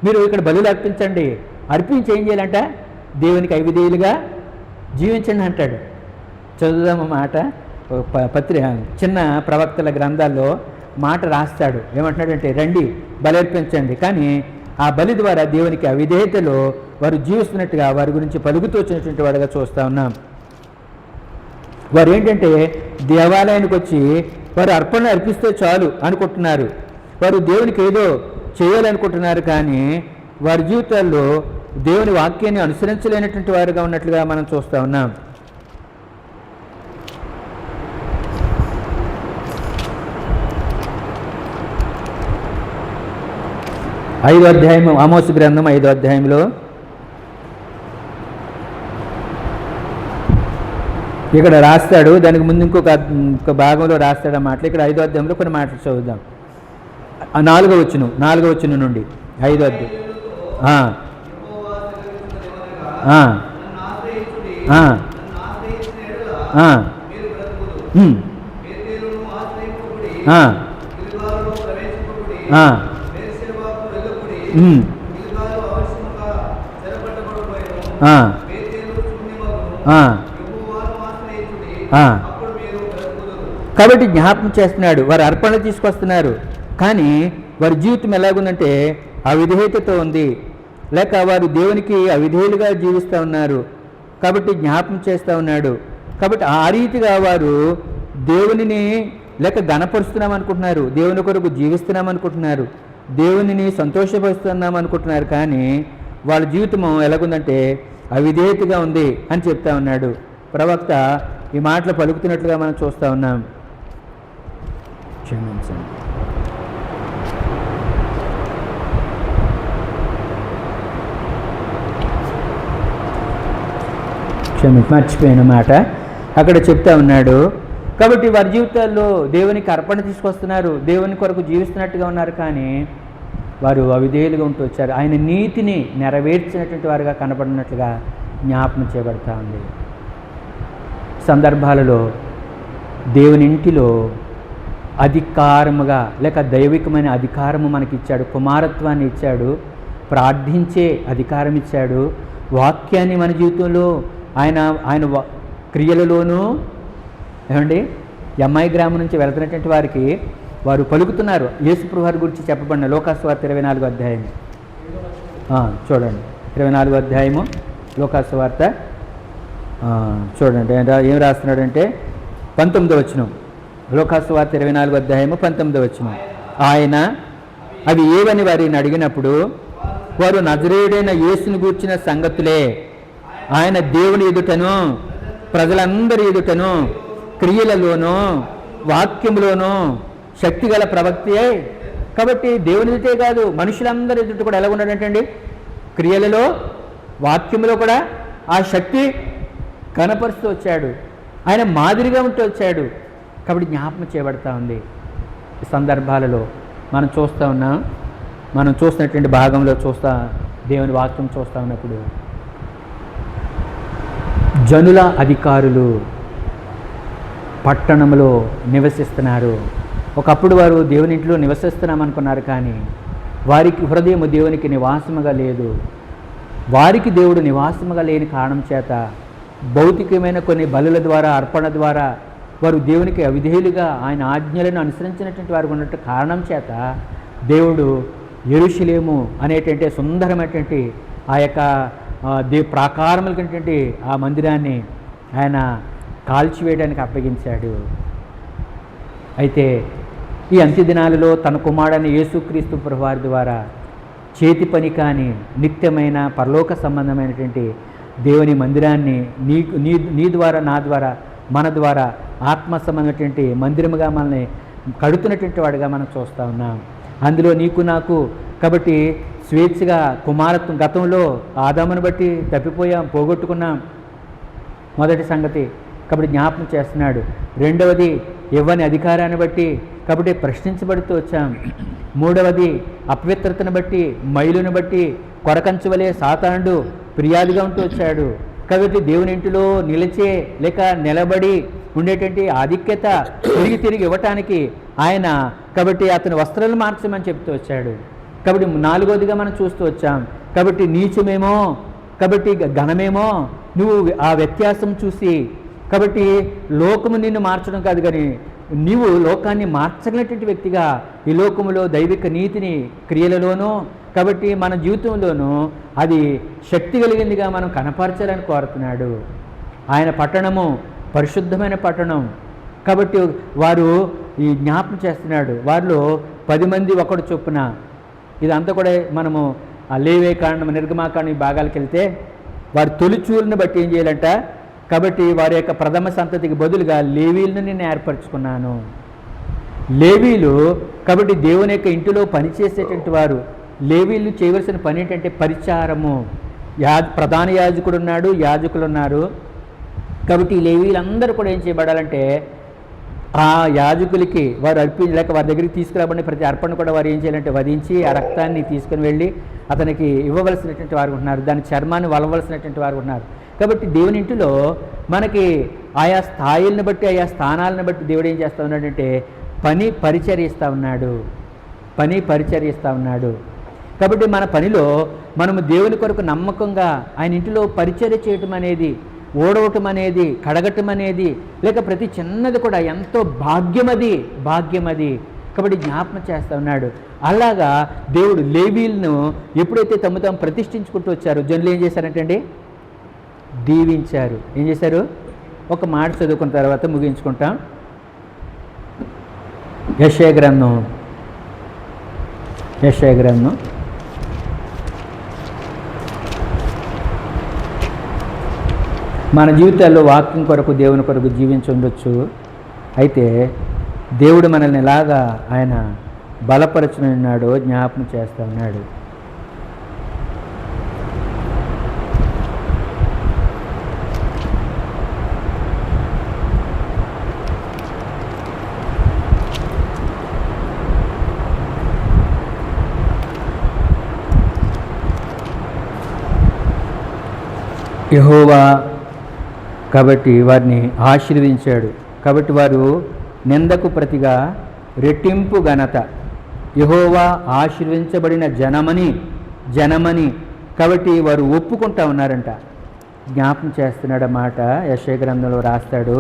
మీరు ఇక్కడ బలులు అర్పించండి. అర్పించి ఏం చేయాలంట, దేవునికి అవిధేయులుగా జీవించండి అంటాడు. చదువుదాము మాట. చిన్న ప్రవక్తల గ్రంథాల్లో మాట రాస్తాడు. ఏమంటున్నాడంటే, రండి బలి అర్పించండి. కానీ ఆ బలి ద్వారా దేవునికి అవిధేయతలో వారు జీవిస్తున్నట్టుగా వారి గురించి పలుకుతూ వచ్చినటువంటి వాడుగా చూస్తూ ఉన్నాం. వారు ఏంటంటే దేవాలయానికి వచ్చి వారు అర్పణ అర్పిస్తే చాలు అనుకుంటున్నారు. వారు దేవునికి ఏదో చేయాలనుకుంటున్నారు, కానీ వారి జీవితాల్లో దేవుని వాక్యాన్ని అనుసరించలేనటువంటి వారుగా ఉన్నట్లుగా మనం చూస్తూ ఉన్నాం. ఐదో అధ్యాయం, ఆమోసు గ్రంథం 5వ అధ్యాయంలో ఇక్కడ రాస్తాడు. దానికి ముందు ఇంకొక భాగంలో రాస్తాడు ఆ మాటలు. ఇక్కడ 5వ అధ్యాయంలో కొన్ని మాటలు చదువుదాం. 4వ వచనం నుండి 5వ అధ్యాయం. కాబట్టి జ్ఞాపకం చేస్తున్నాడు. వారు అర్పణ తీసుకొస్తున్నారు, కానీ వారి జీవితం ఎలాగుందంటే అవిధేయతతో ఉంది, లేక వారు దేవునికి అవిధేయులుగా జీవిస్తూ ఉన్నారు. కాబట్టి జ్ఞాపకం చేస్తూ ఉన్నాడు. కాబట్టి ఆ రీతిగా వారు దేవునిని లేక ఘనపరుస్తున్నాం అనుకుంటున్నారు, దేవుని కొరకు జీవిస్తున్నాం అనుకుంటున్నారు, దేవునిని సంతోషపరుస్తున్నాం అనుకుంటున్నారు. కానీ వాళ్ళ జీవితం ఎలాగుందంటే అవిధేయతగా ఉంది అని చెప్తా ఉన్నాడు. ప్రవక్త ఈ మాటలు పలుకుతున్నట్లుగా మనం చూస్తూ ఉన్నాం. క్షమించండి. మర్చిపోయిన మాట అక్కడ చెప్తా ఉన్నాడు. కాబట్టి వారి జీవితాల్లో దేవునికి అర్పణ తీసుకొస్తున్నారు, దేవుని కొరకు జీవిస్తున్నట్టుగా ఉన్నారు, కానీ వారు అవిధేయులుగా ఉంటూ వచ్చారు. ఆయన నీతిని నెరవేర్చినటువంటి వారుగా కనబడినట్లుగా జ్ఞాపకం చేయబడతా ఉంది. సందర్భాలలో దేవుని ఇంటిలో అధికారముగా లేక దైవికమైన అధికారము మనకి ఇచ్చాడు, కుమారత్వాన్ని ఇచ్చాడు, ప్రార్థించే అధికారం ఇచ్చాడు, వాక్యాన్ని మన జీవితంలో ఆయన క్రియలలోనూ ఏమండి ఎంఐ గ్రామం నుంచి వెళ్తున్నటువంటి వారికి వారు పలుకుతున్నారు. యేసుప్రభువు వారి గురించి చెప్పబడిన లోకాసువార్త 24వ అధ్యాయం చూడండి. 24వ అధ్యాయము లోకాసువార్త చూడండి. ఏం రాస్తున్నాడంటే 19వ వచనం. లోకాసువార్త 24వ అధ్యాయము 19వ వచనం. ఆయన అవి ఏవని వారిని అడిగినప్పుడు వారు నజరేయుడైన యేసుని గూర్చిన సంగతులే, ఆయన దేవుని ఎదుటను ప్రజలందరి ఎదుటను క్రియలలోనూ వాక్యములోనూ శక్తిగల ప్రవక్తే. కాబట్టి దేవుని ఎదుటే కాదు, మనుషులందరి ఎదుట కూడా ఎలా ఉన్నాడంటండి, క్రియలలో వాక్యములో కూడా ఆ శక్తి కనపరుస్తూ వచ్చాడు, ఆయన మాదిరిగా ఉంటూ వచ్చాడు. కాబట్టి జ్ఞాపకం చేయబడతా ఉంది. ఈ సందర్భాలలో మనం చూస్తూ ఉన్నాం. మనం చూస్తున్నటువంటి భాగంలో దేవుని వాక్యం చూస్తూ ఉన్నప్పుడు జనుల అధికారులు పట్టణంలో నివసిస్తున్నారు. ఒకప్పుడు వారు దేవుని ఇంట్లో నివసిస్తున్నామనుకున్నారు, కానీ వారికి హృదయం దేవునికి నివాసముగా లేదు. వారికి దేవుడు నివాసముగా లేని కారణం చేత భౌతికమైన కొన్ని బలుల ద్వారా, అర్పణ ద్వారా వారు దేవునికి అవిధేయులుగా ఆయన ఆజ్ఞలను అనుసరించినటువంటి వారు ఉన్నట్టు కారణం చేత దేవుడు యెరూషలేము అనేటువంటి సుందరమైనటువంటి ఆ యొక్క ప్రాకారములైనటువంటి ఆ మందిరాన్ని ఆయన కాల్చివేయడానికి అప్పగించాడు. అయితే ఈ అంత్యదినాలలో తన కుమారుడైన యేసుక్రీస్తు ప్రభువారి ద్వారా చేతి పని కాని నిత్యమైన పరలోక సంబంధమైనటువంటి దేవుని మందిరాన్ని నీ ద్వారా, నా ద్వారా, మన ద్వారా ఆత్మ సంబంధమైనటువంటి మందిరముగా మనల్ని కడుతున్నటువంటి వాడిగా మనం చూస్తూ ఉన్నాం. అందులో నీకు నాకు కాబట్టి స్వేచ్ఛగా కుమారత్వం, గతంలో ఆదామును బట్టి తప్పిపోయాం, పోగొట్టుకున్నాం, మొదటి సంగతి. కాబట్టి జ్ఞాపకం చేస్తున్నాడు. రెండవది ఇవ్వని అధికారాన్ని బట్టి కాబట్టి ప్రశ్నించబడుతూ వచ్చాం. మూడవది అపవిత్రతను బట్టి, మైలును బట్టి కొరకంచువలే సాతానుడు ఫిర్యాదుగా ఉంటూ వచ్చాడు. కాబట్టి దేవుని ఇంటిలో నిలిచే లేక నిలబడి ఉండేటువంటి ఆధిక్యత తిరిగి ఇవ్వటానికి ఆయన కాబట్టి అతని వస్త్రాలు మార్చమని చెప్తూ వచ్చాడు. కాబట్టి నాలుగవదిగా మనం చూస్తూ వచ్చాం. కాబట్టి నీచమేమో, కాబట్టి ఘనమేమో నువ్వు ఆ వ్యత్యాసం చూసి, కాబట్టి లోకము నిన్ను మార్చడం కాదు, కానీ నీవు లోకాన్ని మార్చగలిగినటువంటి వ్యక్తిగా ఈ లోకములో దైవిక నీతిని క్రియలలోనూ, కాబట్టి మన జీవితంలోనూ అది శక్తి కలిగిందిగా మనం కనపరచాలని కోరుతున్నాడు. ఆయన పట్టణము పరిశుద్ధమైన పట్టణం, కాబట్టి వారు ఈ జ్ఞాపకం చేస్తున్నాడు. వారిలో 10 మంది ఒకడు చొప్పున. ఇదంతా కూడా మనము ఆ లేవే కారణం నిర్గమాకాండం ఈ భాగాలకు వెళ్తే వారి తొలిచూరుని బట్టి ఏం చేయాలంట, కాబట్టి వారి యొక్క ప్రథమ సంతతికి బదులుగా లేవీలను నేను ఏర్పరచుకున్నాను. లేవీలు కాబట్టి దేవుని యొక్క ఇంటిలో పనిచేసేటువంటి వారు. లేవీలు చేయవలసిన పని ఏంటంటే పరిచారము. ప్రధాన యాజకుడు ఉన్నాడు, యాజకులు ఉన్నారు. కాబట్టి ఈ లేవీలందరూ కూడా ఏం చేయబడాలంటే ఆ యాజకులకి వారు లేక వారి దగ్గరికి తీసుకురాబడిన ప్రతి అర్పణ కూడా వారు ఏం చేయాలంటే వధించి ఆ రక్తాన్ని తీసుకుని వెళ్ళి అతనికి ఇవ్వవలసినటువంటి వారు ఉన్నారు, దాని చర్మాన్ని వలవలసినటువంటి వారు ఉన్నారు. కాబట్టి దేవుని ఇంటిలో మనకి ఆయా స్థాయిలను బట్టి ఆయా స్థానాలను బట్టి దేవుడు ఏం చేస్తూ ఉన్నాడంటే పరిచర్యిస్తూ ఉన్నాడు. కాబట్టి మన పనిలో మనము దేవుని కొరకు నమ్మకంగా ఆయన ఇంటిలో పరిచర్య చేయటం అనేది, ఓడవటం అనేది, కడగటం అనేది, లేక ప్రతి చిన్నది కూడా ఎంతో భాగ్యమది. కాబట్టి జ్ఞాపకం చేస్తూ ఉన్నాడు. అలాగా దేవుడు లేవీలను ఎప్పుడైతే తమ తాము ప్రతిష్ఠించుకుంటూ వచ్చారో జనులు ఏం చేశారంటే దీవించారు. ఏం చేశారు? ఒక మాట చదువుకున్న తర్వాత ముగించుకుంటాం. యెషయా గ్రంథం మన జీవితాల్లో వాక్యం కొరకు దేవుని కొరకు జీవించి ఉండొచ్చు. అయితే దేవుడు మనల్ని ఎలాగా ఆయన బలపరచున్నాడో జ్ఞాపకం చేస్తూ ఉన్నాడు. యెహోవా కాబట్టి వారిని ఆశీర్వదించాడు. కాబట్టి వారు నిందకు ప్రతిగా రెట్టింపు ఘనత. యెహోవా ఆశీర్వదించబడిన జనమని కాబట్టి వారు ఒప్పుకుంటా ఉన్నారంట. జ్ఞాపకం చేస్తున్నాడు అన్నమాట. యెషయా గ్రంథంలో రాస్తాడు.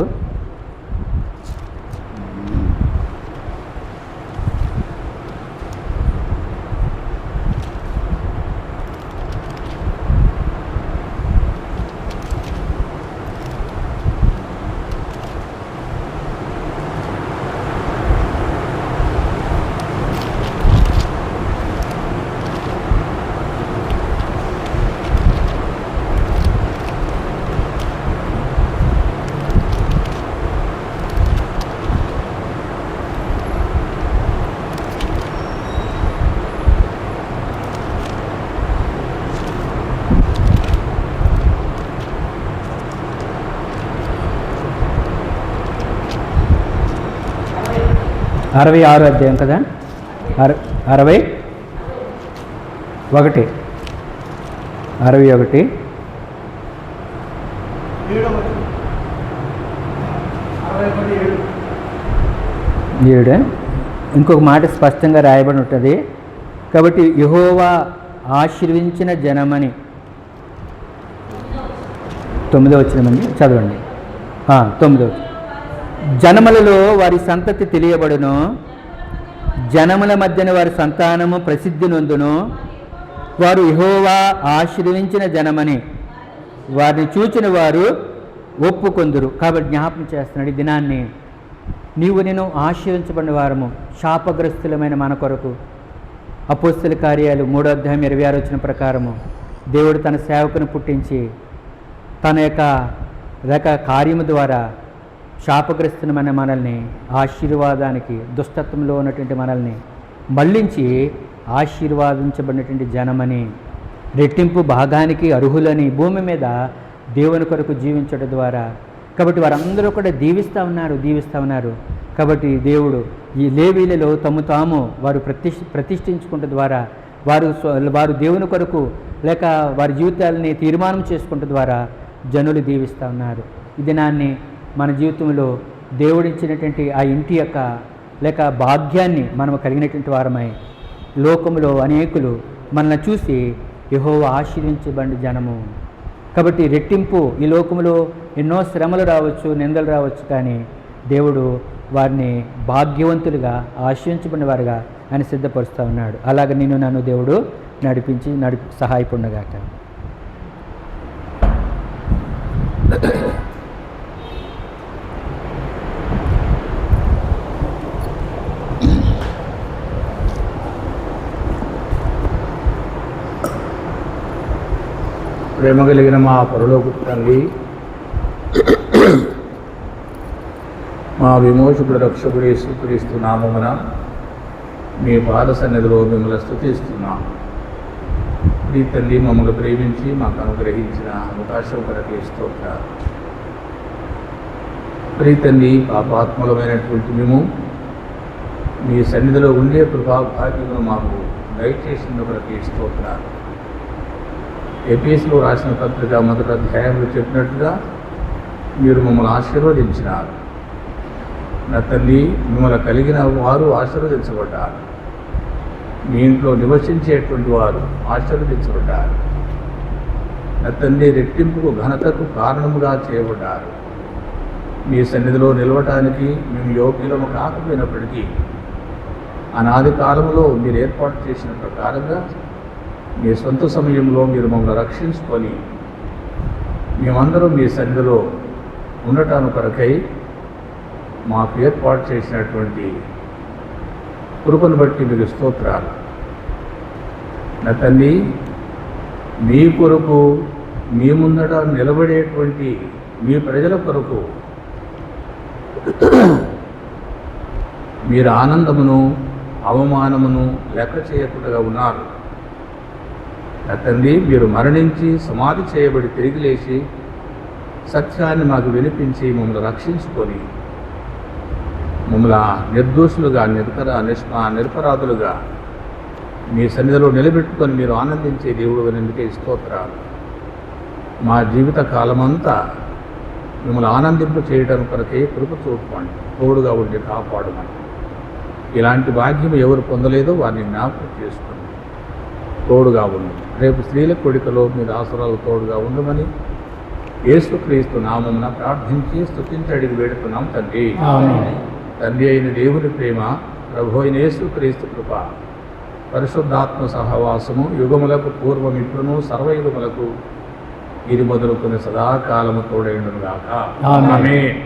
అరవై 66 అధ్యాయం కదా, 61 7 ఇంకొక మాట స్పష్టంగా రాయబడి ఉంటుంది. కాబట్టి యెహోవా ఆశీర్వించిన జనమని 9వ వచనమండి, చదవండి. 9వ వచనం. జనములలో వారి సంతతి తెలియబడును, జనముల మధ్యన వారి సంతానము ప్రసిద్ధి నొందును. వారు యెహోవా ఆశీర్వించిన జనమని వారిని చూచిన వారు ఒప్పుకొందురు. కాబట్టి జ్ఞాపకం చేస్తున్నాడు ఈ దినాన్ని. నేను ఆశీర్వించబడిన వారము, శాపగ్రస్తులమైన మన కొరకు అపోస్తల కార్యాలు 3వ అధ్యాయం 26 వచనం ప్రకారము దేవుడు తన సేవకుని పుట్టించి తన యొక్క కార్యము ద్వారా శాపగ్రస్తులమైన మనల్ని ఆశీర్వాదానికి, దుష్టత్వంలో ఉన్నటువంటి మనల్ని మళ్ళించి ఆశీర్వాదించబడినటువంటి జనమని, రెట్టింపు భాగానికి అర్హులని భూమి మీద దేవుని కొరకు జీవించడం ద్వారా. కాబట్టి వారందరూ కూడా దీవిస్తూ ఉన్నారు. కాబట్టి దేవుడు ఈ లేవీలలో తాము వారు ప్రతిష్ఠించుకుంట ద్వారా వారు దేవుని కొరకు లేక వారి జీవితాలని తీర్మానం చేసుకుంట ద్వారా జనులు దీవిస్తూ ఉన్నారు. ఈ దినాన్ని మన జీవితంలో దేవుడిచ్చినటువంటి ఆ ఇంటి యొక్క లేక భాగ్యాన్ని మనం కలిగినటువంటి వారమై లోకంలో అనేకులు మనల్ని చూసి యెహోవా ఆశీర్వించబడిన జనము కాబట్టి రెట్టింపు ఈ లోకములో ఎన్నో శ్రమలు రావచ్చు, నిందలు రావచ్చు, కానీ దేవుడు వారిని భాగ్యవంతులుగా ఆశ్రయించబడిన వారుగా ఆయన సిద్ధపరుస్తూ ఉన్నాడు. అలాగ నిన్ను నన్ను దేవుడు నడిపించి సహాయపడినగాక. ప్రేమ కలిగిన మా పరలోకపు తండ్రి, మా విమోచకుడు రక్షకుడు యేసుక్రీస్తు నామమున మీ పాద సన్నిధిలో మిమ్మల్ని స్తుతిస్తున్నాం. ఈ తల్లి మమ్మల్ని ప్రేమించి మాకు అనుగ్రహించిన అవకాశం కొరకు స్తోత్రాలు. ప్రీతండి, పాపాత్మలమైనటువంటి మేము మీ సన్నిధిలో ఉండే కృపాభాగ్యమును మాకు దయచేసిన కొరకు స్తోత్రాలు. ఎఫెసీయులకు రాసిన పత్రిక 1వ అధ్యాయంలో చెప్పినట్టుగా మీరు మమ్మల్ని ఆశీర్వదించినారు. నా తల్లి, మిమ్మల్ని కలిగిన వారు ఆశీర్వదించబడ్డారు. మీ ఇంట్లో నివసించేటువంటి వారు ఆశీర్వదించబడ్డారు. నా తండ్రి, రెట్టింపుకు ఘనతకు కారణముగా చేయబడ్డారు. మీ సన్నిధిలో నిలవటానికి మేము యోగ్యులము కాకపోయినప్పటికీ అనాది కాలంలో మీరు ఏర్పాటు చేసిన ప్రకారంగా మీ సొంత సమయంలో మీరు మమ్మల్ని రక్షించుకొని మేమందరం మీ సన్నిధిలో ఉండటానికి కొరకై మాకు ఏర్పాటు చేసినటువంటి కృపను బట్టి మీకు స్తోత్రాలు. నా తల్లి, మీ కొరకు మీ ముందట నిలబడేటువంటి మీ ప్రజల కొరకు మీరు ఆనందమును అవమానమును లెక్క చేయకుండా ఉన్నారు. నా తండ్రి, మీరు మరణించి సమాధి చేయబడి తిరిగి లేచి సత్యాన్ని మాకు వినిపించి మమ్మల్ని రక్షించుకొని మమ్మల్ని నిర్దోషులుగా నిరపరాధులుగా మీ సన్నిధిలో నిలబెట్టుకొని మీరు ఆనందించే దేవుడు ఎందుకే స్తోత్రాలు. మా జీవిత కాలమంతా మిమ్మల్ని ఆనందింప చేయడం కొరకే కృప చూపండి, తోడుగా ఉండి కాపాడమని. ఇలాంటి భాగ్యం ఎవరు పొందలేదో వారిని జ్ఞాపకం చేసుకోండి, తోడుగా ఉండి. రేపు స్త్రీల కొడికలో మీ దాసరాలు తోడుగా ఉండమని యేసుక్రీస్తు నామమున ప్రార్థించి స్తుతించి అడిగి వేడుతున్నాం తండ్రి. తండ్రి అయిన దేవుని ప్రేమ, ప్రభు అయిన యేసుక్రీస్తు కృప, పరిశుద్ధాత్మ సహవాసము యుగములకు పూర్వం ఇప్పుడును సర్వయుగములకు ఇది మొదలుకొని సదాకాలము తోడైండును గాక. ఆమేన్.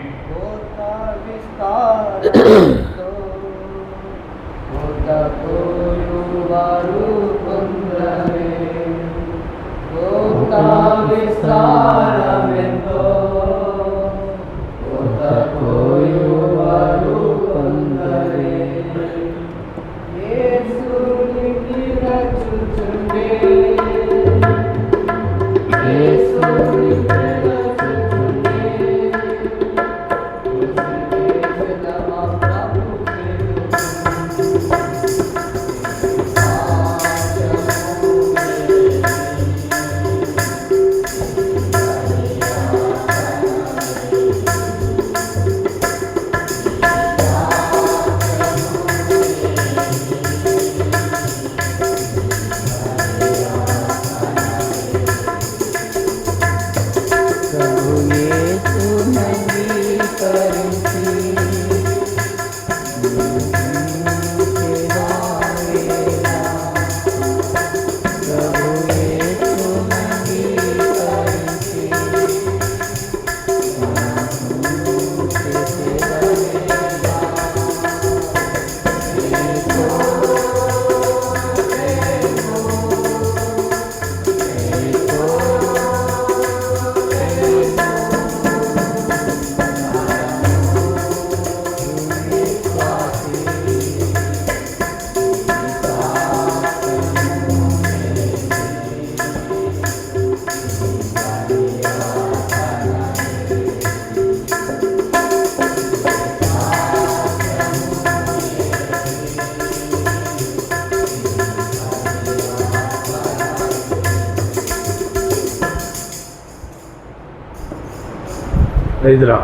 Hydra.